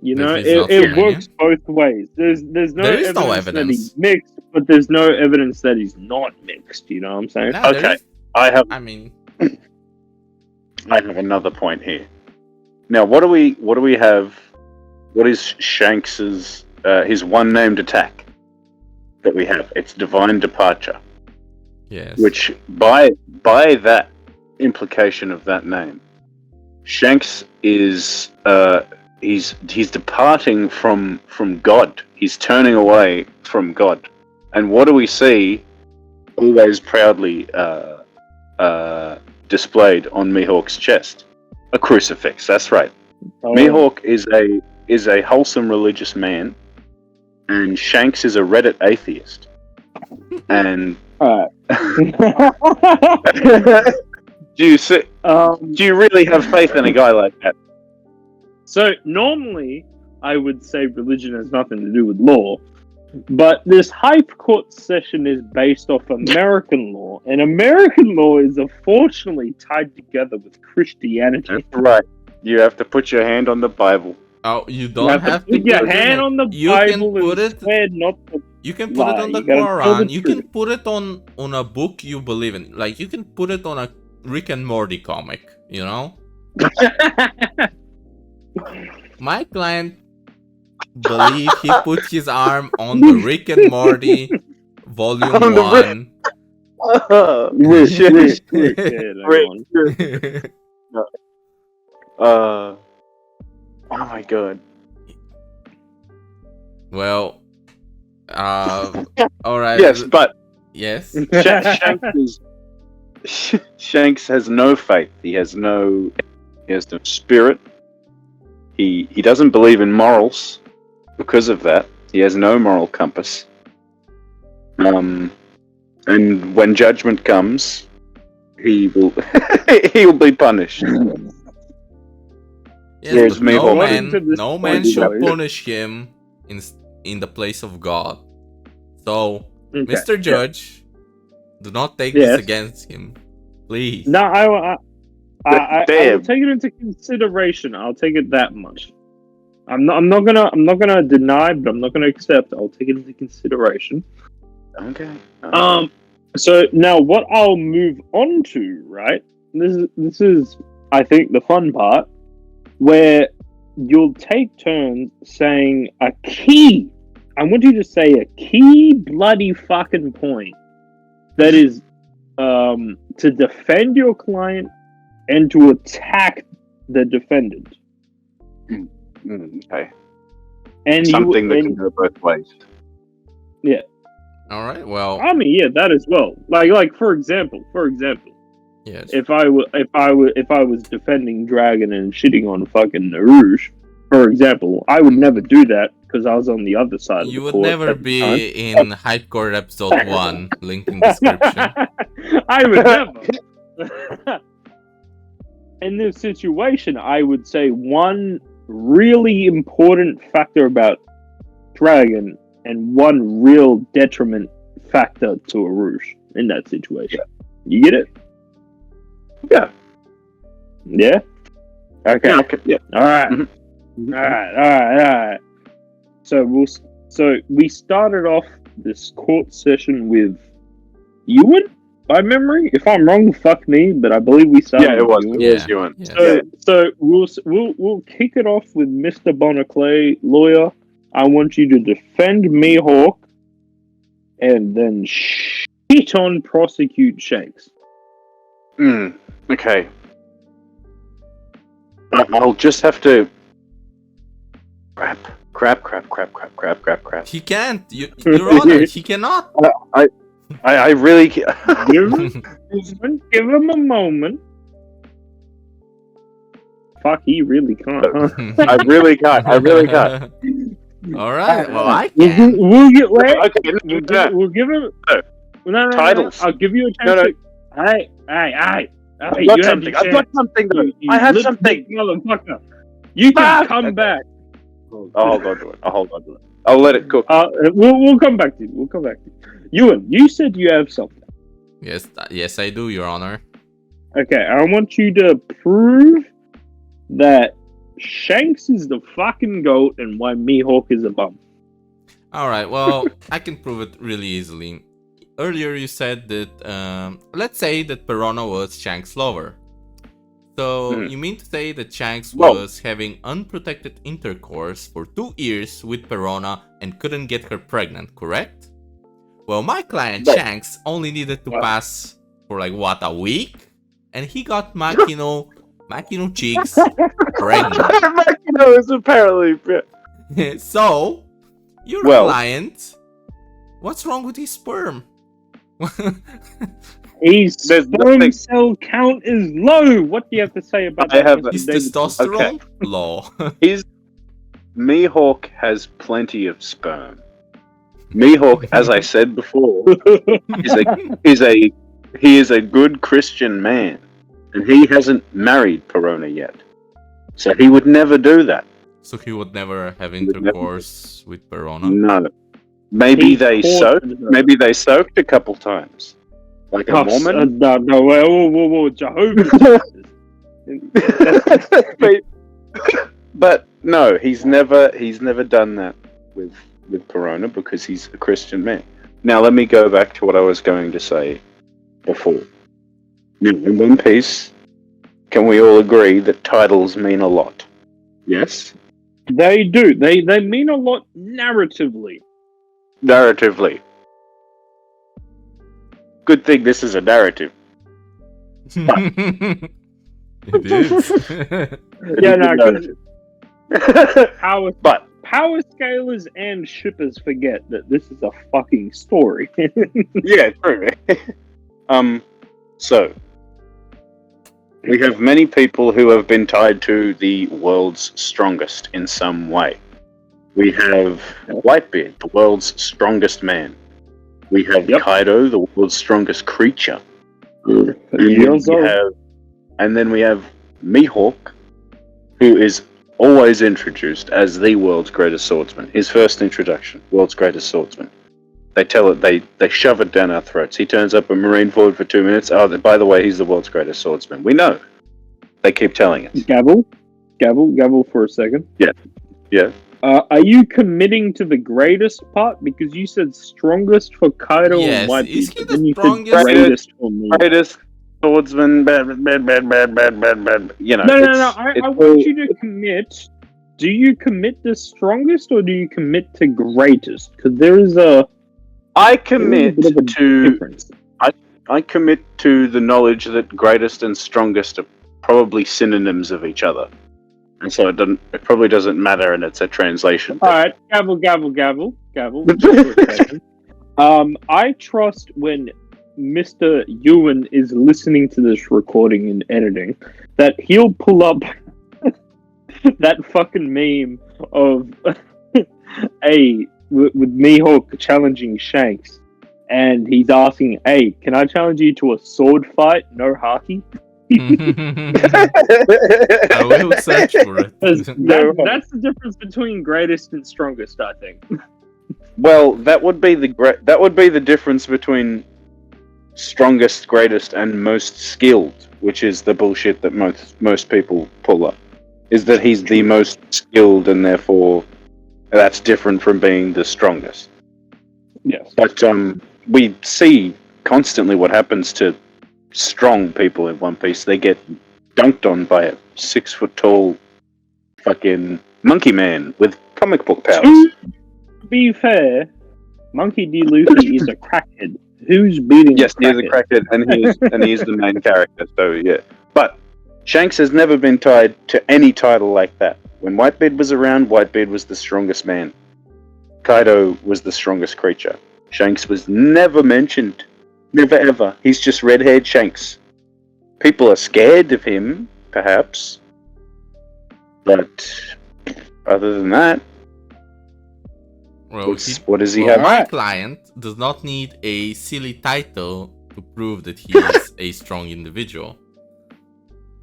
You know, it works both ways. There's no evidence that he's mixed, but there's no evidence that he's not mixed. You know what I'm saying? No, okay, I have another point here. Now, what do we have? What is Shanks's his one named attack that we have? It's Divine Departure. Yes. Which by that implication of that name, Shanks is he's departing from God. He's turning away from God. And what do we see always proudly displayed on Mihawk's chest? A crucifix. That's right. Mihawk is a wholesome religious man, and Shanks is a Reddit atheist. And do you really have faith in a guy like that? So normally I would say religion has nothing to do with law, but this Hypecourt session is based off American law, and American law is unfortunately tied together with Christianity. That's right. You have to put your hand on the Bible. Oh, you You don't have to put your put it in hand it. on the You can Bible put and it. swear not to. You can put it on the You gotta tell the Quran. You can truth. put it on a book you believe in. Like you can put it on a Rick and Morty comic. You know. My client believe he put his arm on the Rick and Morty volume On the 1. Rick, Rick, yeah, Rick. Oh my god. Well, all right. Yes, but Yes. Shanks has no faith. He has no spirit. He doesn't believe in morals because of that. He has no moral compass. And when judgment comes, he will he will be punished. Yes, Whereas but no Mihawk- man point, should boys. punish him in the place of God. So, Okay. Mr. Judge, do not take Yes. this against him, please. No, I will Damn. take it into consideration. I'll take it that much. I'm not gonna deny, but I'm not gonna accept. I'll take it into consideration. Okay. So now what I'll move on to, right? This is I think the fun part, where you'll take turns saying a key. I want you to say a key bloody fucking point that is to defend your client and to attack the defendant. Okay. And Something that you, can go both ways. All right. Well, I mean, yeah, that as well. Like for example, yes. if I was defending Dragon and shitting on fucking Narush, for example, I would never do that because I was on the other side of You the would court never at the be time. in Hypecourt episode 1, link in description. I would never. In this situation, I would say one really important factor about Dragon and one real detriment factor to Arush in that situation. You get it? Yeah. Yeah? Okay. Yeah. Okay. Yeah. All right. Mhm. All right. So we started off this court session with Yuen, by memory. If I'm wrong, fuck me. But I believe we started. Yeah, it was. with It Yuen. was Yuen. Yeah. So we'll kick it off with Mr. Bonar, lawyer. I want you to defend Mihawk, and then shit on prosecute Shanks. Okay. I'll just have to. Crap. He can't. Your Honor, he cannot. I really. Give him a moment. Fuck, he really can't. Huh? I really can't. All right. Well, I can. We'll get wait. Okay, We'll give him. No. Titles. I'll give you a chance. No. To... Hey. I've got something. I've got something. Though. I have something. Motherfucker. You can come back. I'll hold on to it. I'll let it cook. We'll come back to you. Yuen, you said you have something. Yes, I do, Your Honor. Okay, I want you to prove that Shanks is the fucking goat and why Mihawk is a bum. All right. Well, I can prove it really easily. Earlier, you said that let's say that Perona was Shanks' lover. So you mean to say that Shanks was having unprotected intercourse for 2 years with Perona and couldn't get her pregnant, correct? Well, my client Shanks only needed to pass for like what, a week, and he got Makino cheeks pregnant. Makino is apparently. So your client, what's wrong with his sperm? His sperm cell count is low. What do you have to say about that? His testosterone low. Mihawk has plenty of sperm. Mihawk, as I said before, he is a good Christian man, and he hasn't married Perona yet, so he would never do that. So he would never have intercourse with Perona. No, maybe they soaked a couple times, like a Mormon. Whoa, Jehovah's. But no, he's never done that with Perona because he's a Christian man. Now let me go back to what I was going to say before. Now, in One Piece, can we all agree that titles mean a lot? Yes? They do. They mean a lot narratively. Narratively. Good thing this is a narrative. It is. Yeah, no, power But scalers and shippers forget that this is a fucking story. yeah, true. So we have many people who have been tied to the world's strongest in some way. We have Whitebeard, the world's strongest man. We have Kaido, the world's strongest creature. And then we have Mihawk, who is always introduced as the world's greatest swordsman. His first introduction, world's greatest swordsman. They tell it, they shove it down our throats. He turns up at Marineford for 2 minutes. Oh, by the way, he's the world's greatest swordsman. We know. They keep telling us. Gavel for a second. Yeah. Are you committing to the greatest part? Because you said strongest for Kaido and Whitebeard. Is he the then you strongest? said greatest for me. Greatest swordsman, bad. You know. No. I want you to commit. Do you commit to strongest or do you commit to greatest? Because there is I commit bit of a to. difference. I commit to the knowledge that greatest and strongest are probably synonyms of each other, and so it probably doesn't matter, and it's a translation. All right, gavel. I trust when Mr. Yuen is listening to this recording and editing that he'll pull up that fucking meme of with Mihawk challenging Shanks, and he's asking, "Hey, can I challenge you to a sword fight? No haki?" I will search for it. That's the difference between greatest and strongest, I think. Well, that would be the difference between strongest, greatest, and most skilled, which is the bullshit that most people pull up. Is that he's the most skilled, and therefore that's different from being the strongest. Yes, but we see constantly what happens to strong people in One Piece. They get dunked on by a 6 foot tall fucking monkey man with comic book powers. To be fair, Monkey D. Luffy is a crackhead. Who's beating? Yes, he is a crackhead, and he is the main character. So yeah, but Shanks has never been tied to any title like that. When Whitebeard was around, Whitebeard was the strongest man. Kaido was the strongest creature. Shanks was never mentioned. Never ever. He's just red-haired Shanks. People are scared of him, perhaps. But other than that, well, what does he have? My client does not need a silly title to prove that he is a strong individual.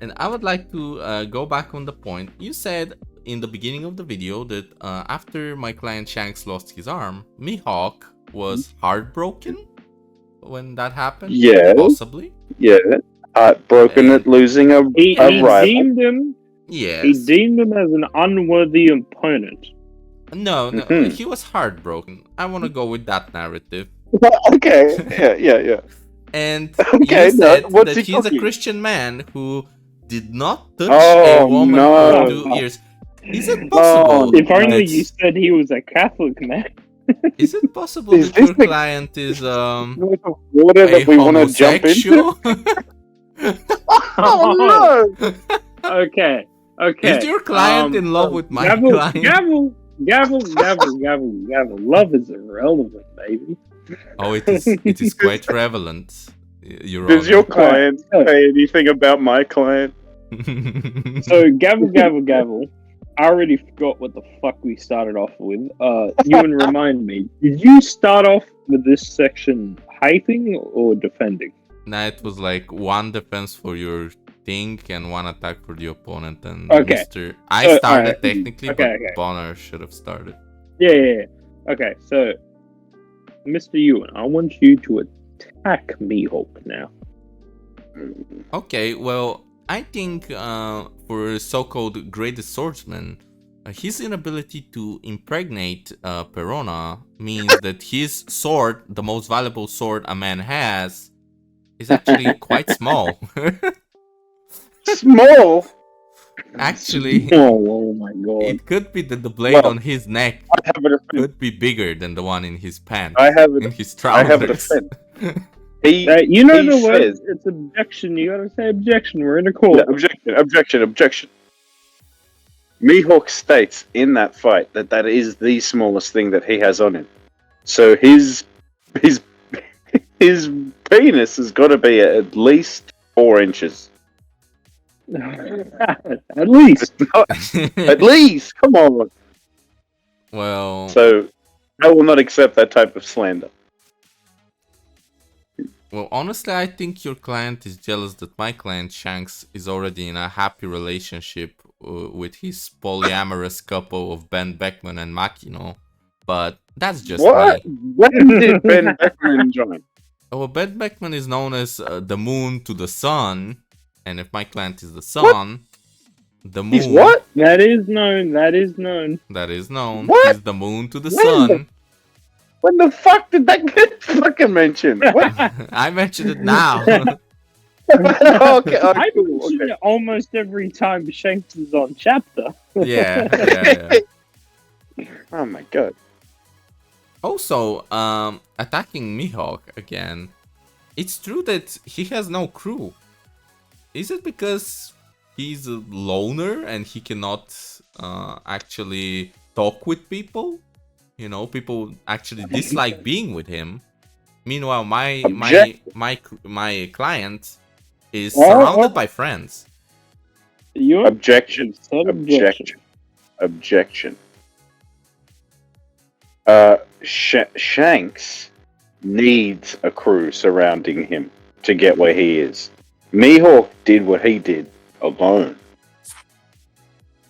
And I would like to go back on the point. You said in the beginning of the video that after my client Shanks lost his arm, Mihawk was heartbroken when that happened? Yeah. Possibly? Yeah. Heartbroken at losing a rival. He deemed him as an unworthy opponent. No, he was heartbroken. I want to go with that narrative. Okay, yeah. And you said that he's a Christian man who did not touch a woman for 2 years. Is it possible? If only you said he was a Catholic man. Is it possible that your client is water that we want to jump into? Oh no! Okay. Is your client in love with my client? Gavel. Love is irrelevant, baby. Oh, it is quite relevant. Does your client say anything about my client? So, gavel. I already forgot what the fuck we started off with. Yuen, remind me. Did you start off with this section hyping or defending? Nah, it was like 1 defense for your thing and 1 attack for the opponent. And okay. I started technically, but Bonar should have started. Yeah. Okay, so Mr. Yuen, I want you to attack Mihawk now. Okay, well, I think for a so-called greatest swordsman, his inability to impregnate Perona means that his sword, the most valuable sword a man has, is actually quite small. Small. Actually, Oh my god. it could be that the blade Well, on his neck I have a defense. could be bigger than the one in his pants. I have in his I have a trousers. defense. He, You know he the word? says, It's objection. You gotta say objection. We're in a court. objection. Mihawk states in that fight that is the smallest thing that he has on him. So his penis has got to be at least 4 inches. At least. At least, come on. Well, So I will not accept that type of slander. honestly, I think your client is jealous that my client Shanks is already in a happy relationship with his polyamorous couple of Ben Beckman and Makino. But that's just What? me. When did Ben Beckman join? Well, Ben Beckman is known as the moon to the sun, and if my client is the sun, the moon. He's what? That is known. That is known. That is known. What? He's the moon to the When sun. When the fuck did that get fucking mentioned? What? I mentioned it now. Okay, I cool, mention okay. it almost every time Shanks is on chapter. yeah. Oh my god. Also, attacking Mihawk again. It's true that he has no crew. Is it because he's a loner and he cannot actually talk with people? You know, people actually dislike being with him. Meanwhile, my client is surrounded by friends. You're Objection. said objection. Objection. Shanks needs a crew surrounding him to get where he is. Mihawk did what he did alone.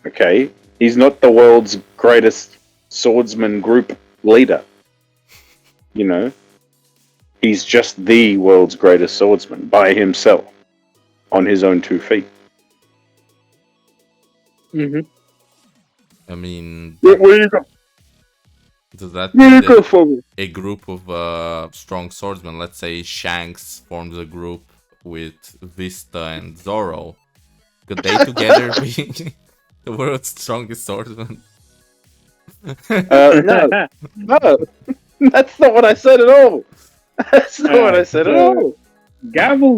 Okay? He's not the world's greatest swordsman group leader. You know? He's just the world's greatest swordsman by himself. On his own 2 feet. Mm-hmm. I mean, Where you go? does that Where you mean go that for me? a group of strong swordsmen, let's say Shanks forms a group with Vista and Zoro, could they together be the world's strongest swordsman? No. No. That's not what I said at all. That's not what I said at all. Gavel.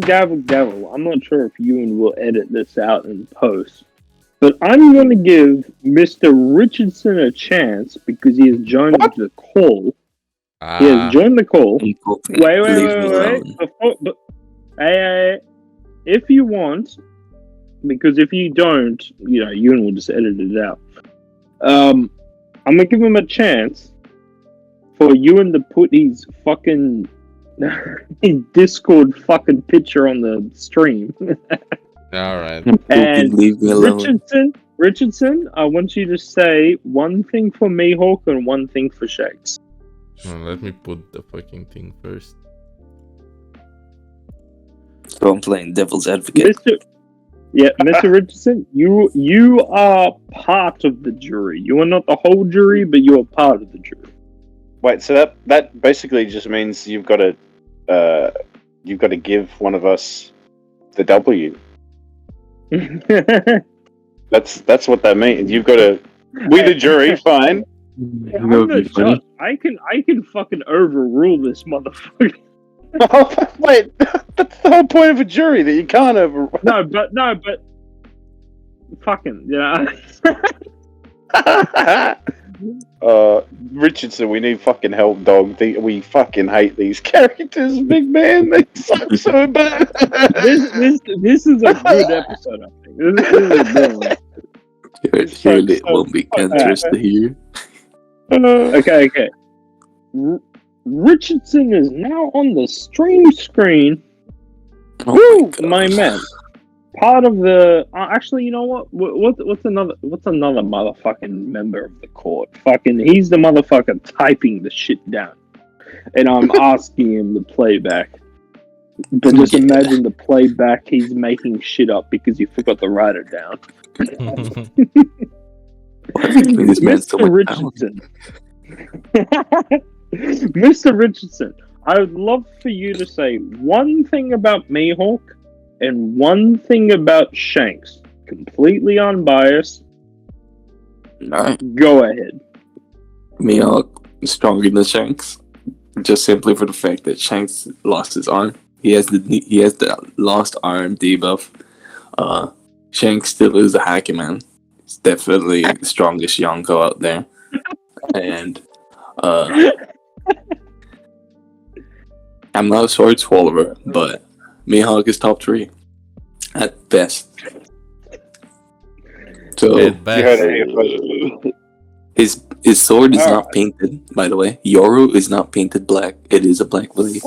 I'm not sure if Yuen will edit this out in post, but I'm going to give Mr. Rchrdsn a chance because he has joined the call. He has joined the call. Wait. Hey, if you want, because if you don't, Yuen will just edit it out. I'm going to give him a chance for Yuen to put his fucking Discord fucking picture on the stream. Alright. And leave me alone. Rchrdsn, I want you to say one thing for Mihawk and one thing for Shanks. Let me put the fucking thing first. So I'm playing devil's advocate. Mr. Rchrdsn, you are part of the jury. You are not the whole jury, but you are part of the jury. Wait, so that basically just means you've got to give one of us the W. That's what that means. You've got to. We the jury, fine. I'm the judge. I can fucking overrule this motherfucker. Oh, wait, that's the whole point of a jury, that you can't overrule. No, but fucking Rchrdsn, we need fucking help, dog. We fucking hate these characters, big man. They suck so bad. This is a good episode, I think. This is a good one. Surely it won't be cancerous to hear. Okay. Rchrdsn is now on the stream screen. Oh my man. Part of the actually, you know what? What's another motherfucking member of the court? Fucking, he's the motherfucker typing the shit down, and I'm asking him to play back. But just imagine the playback, he's making shit up because he forgot to write it down. Why are we giving this man so Mr. much talent? Richardson. Mr. Richardson, I would love for you to say one thing about Mihawk and one thing about Shanks. Completely unbiased. Alright. Go ahead. Mihawk is stronger than Shanks. Just simply for the fact that Shanks lost his arm. He has the lost arm debuff. Shanks still is a hacker man. He's definitely the strongest Yonko out there. And I'm not a sword swallower, but Mihawk is top 3 at best. So At best. his sword is not painted, by the way. Yoru is not painted black. It is a black blade.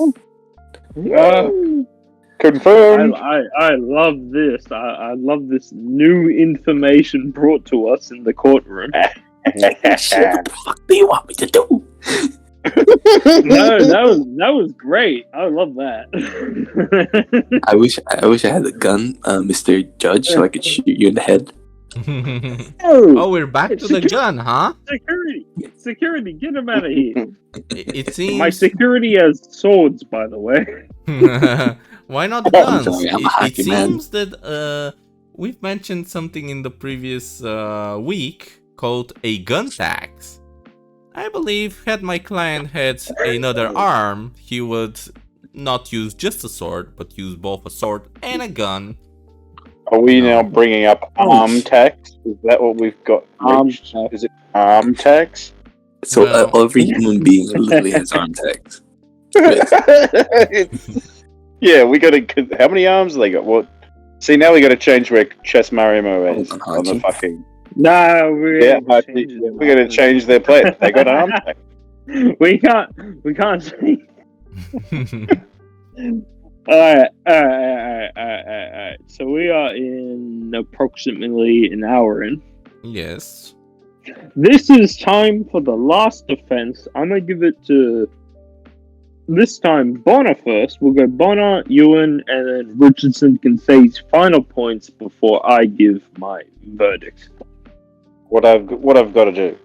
Confirmed. I love this. I love this new information brought to us in the courtroom. Shit, what the fuck do you want me to do? No, that was great. I love that. I wish I had a gun, Mr. Judge, so I could shoot you in the head. Oh, we're back to the gun, huh? Security, get him out of here. It seems. My security has swords, by the way. Why not guns? sorry, I'm a It hacky man. seems that we've mentioned something in the previous week called a gun tax. I believe had my client had another arm, he would not use just a sword, but use both a sword and a gun. Are we now bringing up arm tax? Is that what we've got? Arm reached? tax. Is it arm tax? So Well- every human being literally has arm tags. Yeah, we got to. How many arms do they got? What? See, now we got to change where Chess Marimo is Hold on the on, fucking. No, we Yeah, we got to change their plate. They got arm tax. We can't see. Alright. So we are in approximately an hour in. Yes. This is time for the last defense. I'm gonna give it to this time Bonar first. We'll go Bonar, Yuen, and then Rchrdsn can say his final points before I give my verdict. What I've got to do?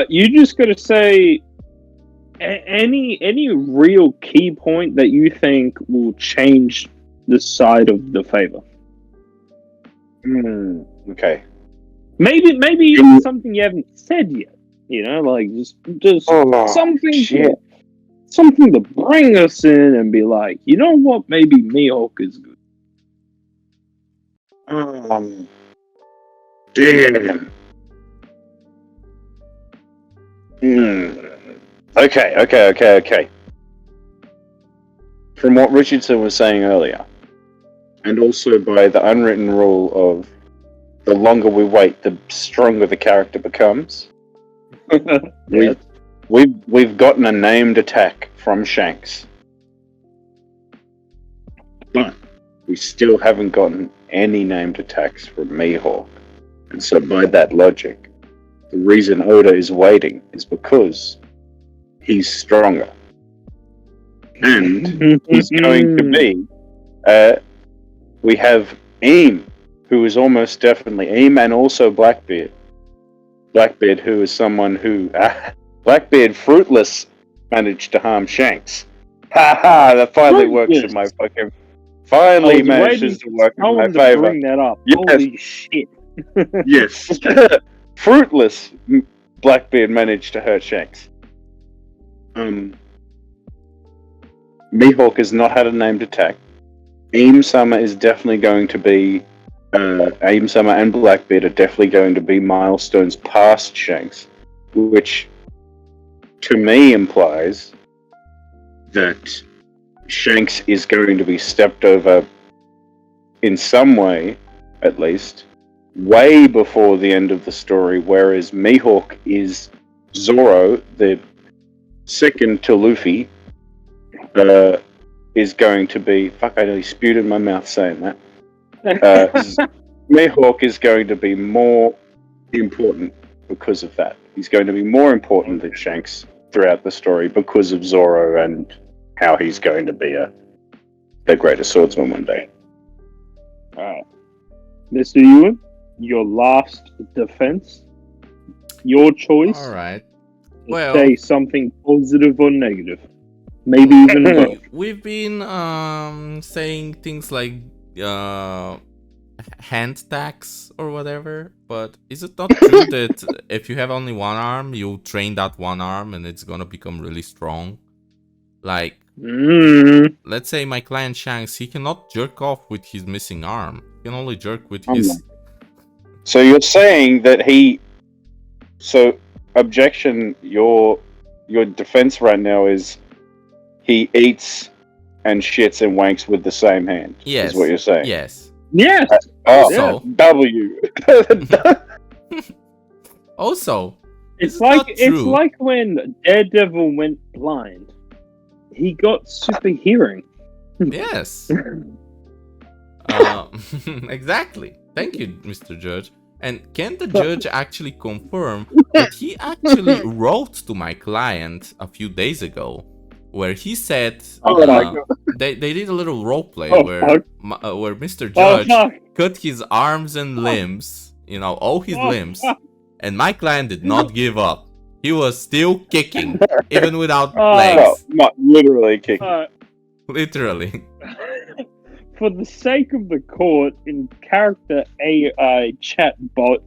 You just gotta say any real key point that you think will change the side of the favor. Okay. Maybe even something you haven't said yet. You know, like just something shit. something to bring us in and be like, you know what? Maybe Mihawk is good. Damn. Okay. From what Richardson was saying earlier, and also by the unwritten rule of the longer we wait, the stronger the character becomes. Yeah. We've gotten a named attack from Shanks, but we still haven't gotten any named attacks from Mihawk. And so by that logic, the reason Oda is waiting is because he's stronger. And he's going to be... we have Aim, who is almost definitely... Aim and also Blackbeard. Blackbeard, who is someone who... Blackbeard Fruitless managed to harm Shanks. That finally works in my fucking... Finally manages to work in my favor. Bring that up. Yes. Holy shit. Yes. Fruitless Blackbeard managed to hurt Shanks. Mihawk has not had a named attack. Aim Summer is definitely going to be... Aim Summer and Blackbeard are definitely going to be milestones past Shanks, which to me implies that Shanks is going to be stepped over in some way, at least, way before the end of the story, whereas Mihawk is Zoro, the second to Luffy, is going to be... Fuck, I nearly spewed in my mouth saying that. Mihawk is going to be more important because of that. He's going to be more important than Shanks throughout the story because of Zoro and how he's going to be the greatest swordsman one day. Alright. Mr. Yuen, your last defense. Your choice. All right. To Well, say something positive or negative. Maybe even both. we've been saying things like hand tax or whatever, but is it not true that if you have only one arm, you train that one arm and it's gonna become really strong? Like, let's say my client Shanks, he cannot jerk off with his missing arm. He can only jerk with his... So you're saying that he... So, objection, your defense right now is he eats and shits and wanks with the same hand. Yes. Is what you're saying. Yes. Yes. Oh, So- W. Also, It's It's like not true. when Daredevil went blind. He got super hearing. yes. Exactly. Thank you, Mr. Judge. And can the judge actually confirm that he actually wrote to my client a few days ago, where he said Oh my God. they did a little role play Oh, where fuck. where Mr. Oh, Judge fuck. cut his arms and limbs, all his Oh, limbs, fuck. and my client did not give up. He was still kicking, even without Oh. No, legs, not literally kicking. literally. For the sake of the court, in character AI chatbot,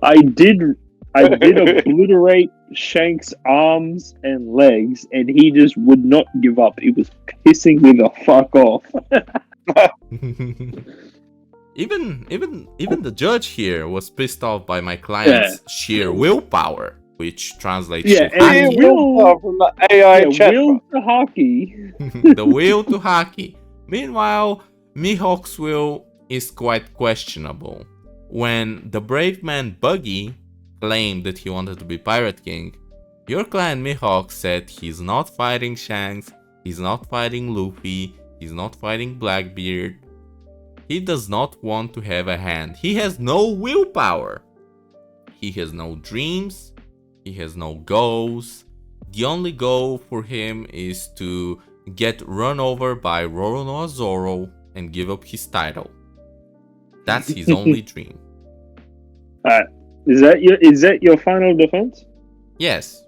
I did obliterate Shanks' arms and legs, and he just would not give up. He was pissing me the fuck off. even the judge here was pissed off by my client's sheer willpower, which translates Yeah, to and haki. Will- From the AI chat. Will to hockey. The will to haki. Meanwhile, Mihawk's will is quite questionable. When the brave man Buggy claimed that he wanted to be Pirate King, your client Mihawk said he's not fighting Shanks, he's not fighting Luffy, he's not fighting Blackbeard. He does not want to have a hand. He has no willpower. He has no dreams. He has no goals. The only goal for him is to get run over by Roronoa Zoro and give up his title. That's his only dream. Alright. Is that your final defense? Yes.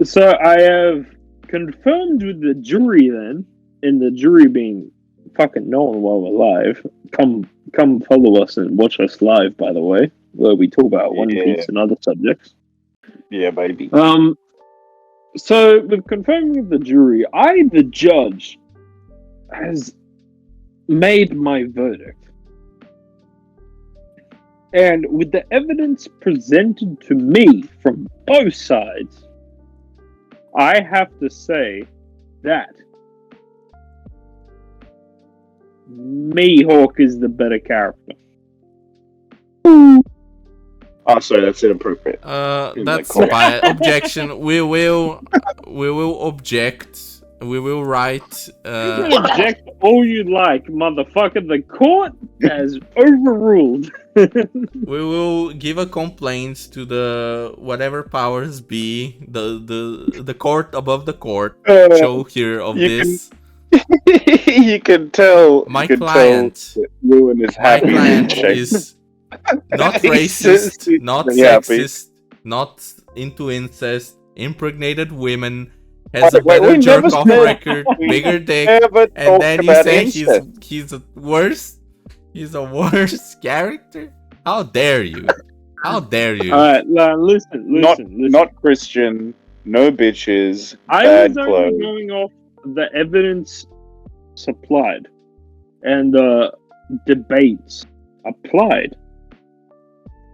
So I have confirmed with the jury then, and the jury being fucking known while we're live. Come follow us and watch us live, by the way, where we talk about One Yeah. Piece and other subjects. Yeah, baby. So with confirming with the jury, the judge, has made my verdict. And with the evidence presented to me from both sides, I have to say that Mihawk is the better character. Oh, sorry, that's inappropriate. That's court. by objection. We will object. We will write. You can object all you like, motherfucker. The court has overruled. We will give a complaint to the whatever powers be, the court above the court. Show here of you this. You can tell. My you can client- Tell that Yuen is My happy. client Shanks. is not He's racist, just- not he's happy. sexist, not into incest, impregnated women, has a Wait, better we never jerk-off said- record, we bigger dick, Never and talked then you about say incest. he's a worse. He's a worse character. How dare you? How dare you? Alright, listen. Not Christian, no bitches, I bad was only clothes. going off the evidence supplied and the debates applied.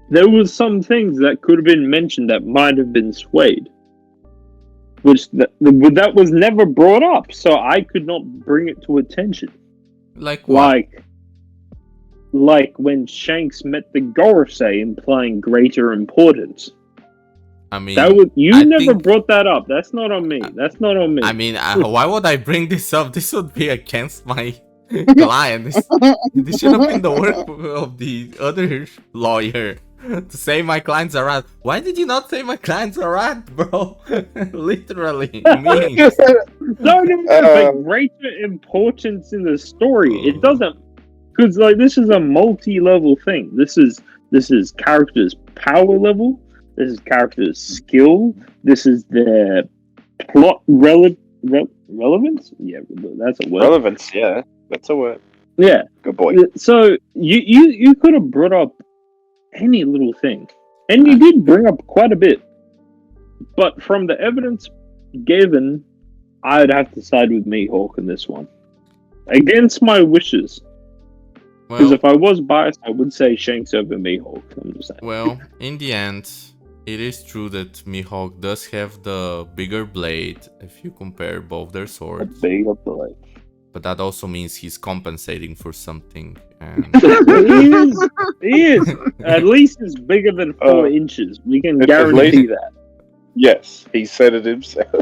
There was some things that could have been mentioned that might have been swayed, which that was never brought up, so I could not bring it to attention. Like what? Like when Shanks met the Gorosei, implying greater importance. I mean, That was you I never think- brought that up. That's not on me. That's not on me. I mean, why would I bring this up? This would be against my client. This should have been the work of the other lawyer to say my client's a rat. Why did you not say my client's a rat, bro? Literally. Me. No, but greater importance in the story. It doesn't, because like this is a multi-level thing. This is characters' power level. This is characters' skill. This is their plot relevance. Yeah, that's a word. Relevance, yeah, that's a word. Yeah, good boy. So you could have brought up any little thing, and you did bring up quite a bit. But from the evidence given, I'd have to side with Mihawk in this one, against my wishes. Because if I was biased, I would say Shanks over Mihawk. I'm just saying. Well, in the end, it is true that Mihawk does have the bigger blade if you compare both their swords. Bigger blade. But that also means he's compensating for something. And He is. At least it's bigger than 4 inches. We can guarantee that. Yes, he said it himself.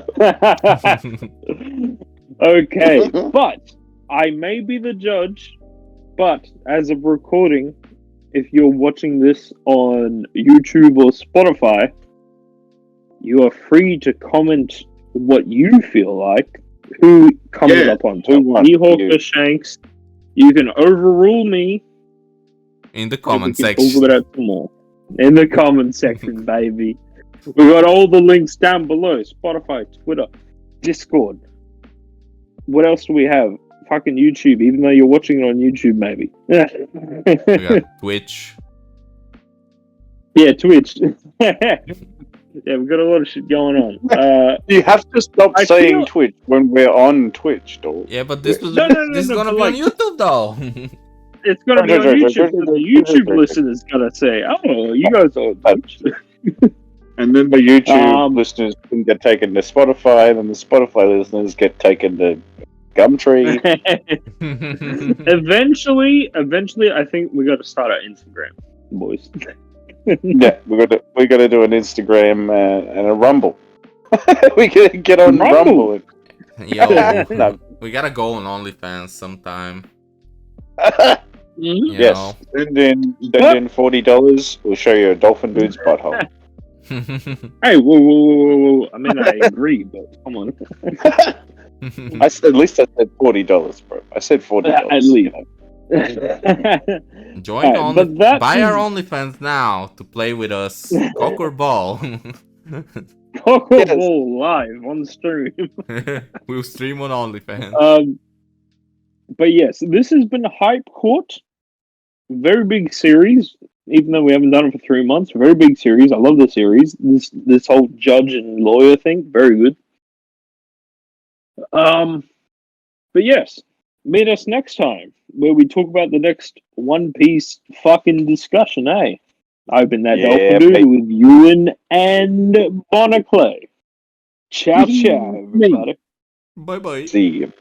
Okay, but I may be the judge, but as of recording, if you're watching this on YouTube or Spotify, you are free to comment what you feel like. Who comes up on top? Mihawk or Shanks? You can overrule me in the comment Talk section. about it some more. In the comment section, baby. We got all the links down below. Spotify, Twitter, Discord. What else do we have? Fucking YouTube, even though you're watching it on YouTube, maybe. We got Twitch. Yeah, Twitch. Yeah, we've got a lot of shit going on. You have to stop I saying feel- Twitch when we're on Twitch, dog. Yeah, but this was No, this is gonna be like- on YouTube though. It's gonna be on YouTube, so the YouTube listeners gonna say, "Oh, you guys are on Twitch." And then the YouTube Um, listeners can get taken to Spotify, and then the Spotify listeners get taken to Gumtree. Eventually, I think we got to start our Instagram, boys. Yeah, we got to do an Instagram and a Rumble. We gotta get on Rumble? Rumble. Yo, No. we gotta go on OnlyFans sometime. Mhm. You Yes, know. send in $40. We'll show you a dolphin dude's butthole. Hey, whoa! I mean, I agree, but come on. At least I said $40, bro. I said $40. At least. Join Alright, on. but that Buy our is- OnlyFans now to play with us. Cock or ball. Coco Yes. Ball live on stream. We'll stream on OnlyFans. But yes, this has been Hypecourt. Very big series, even though we haven't done it for 3 months. Very big series. I love the series. This whole judge and lawyer thing, very good. But yes, meet us next time where we talk about the next One Piece fucking discussion, eh? I've been that Yeah, Dolphin dude baby. with Yuen and Bonar. Ciao, ciao, everybody. Bye bye. See you.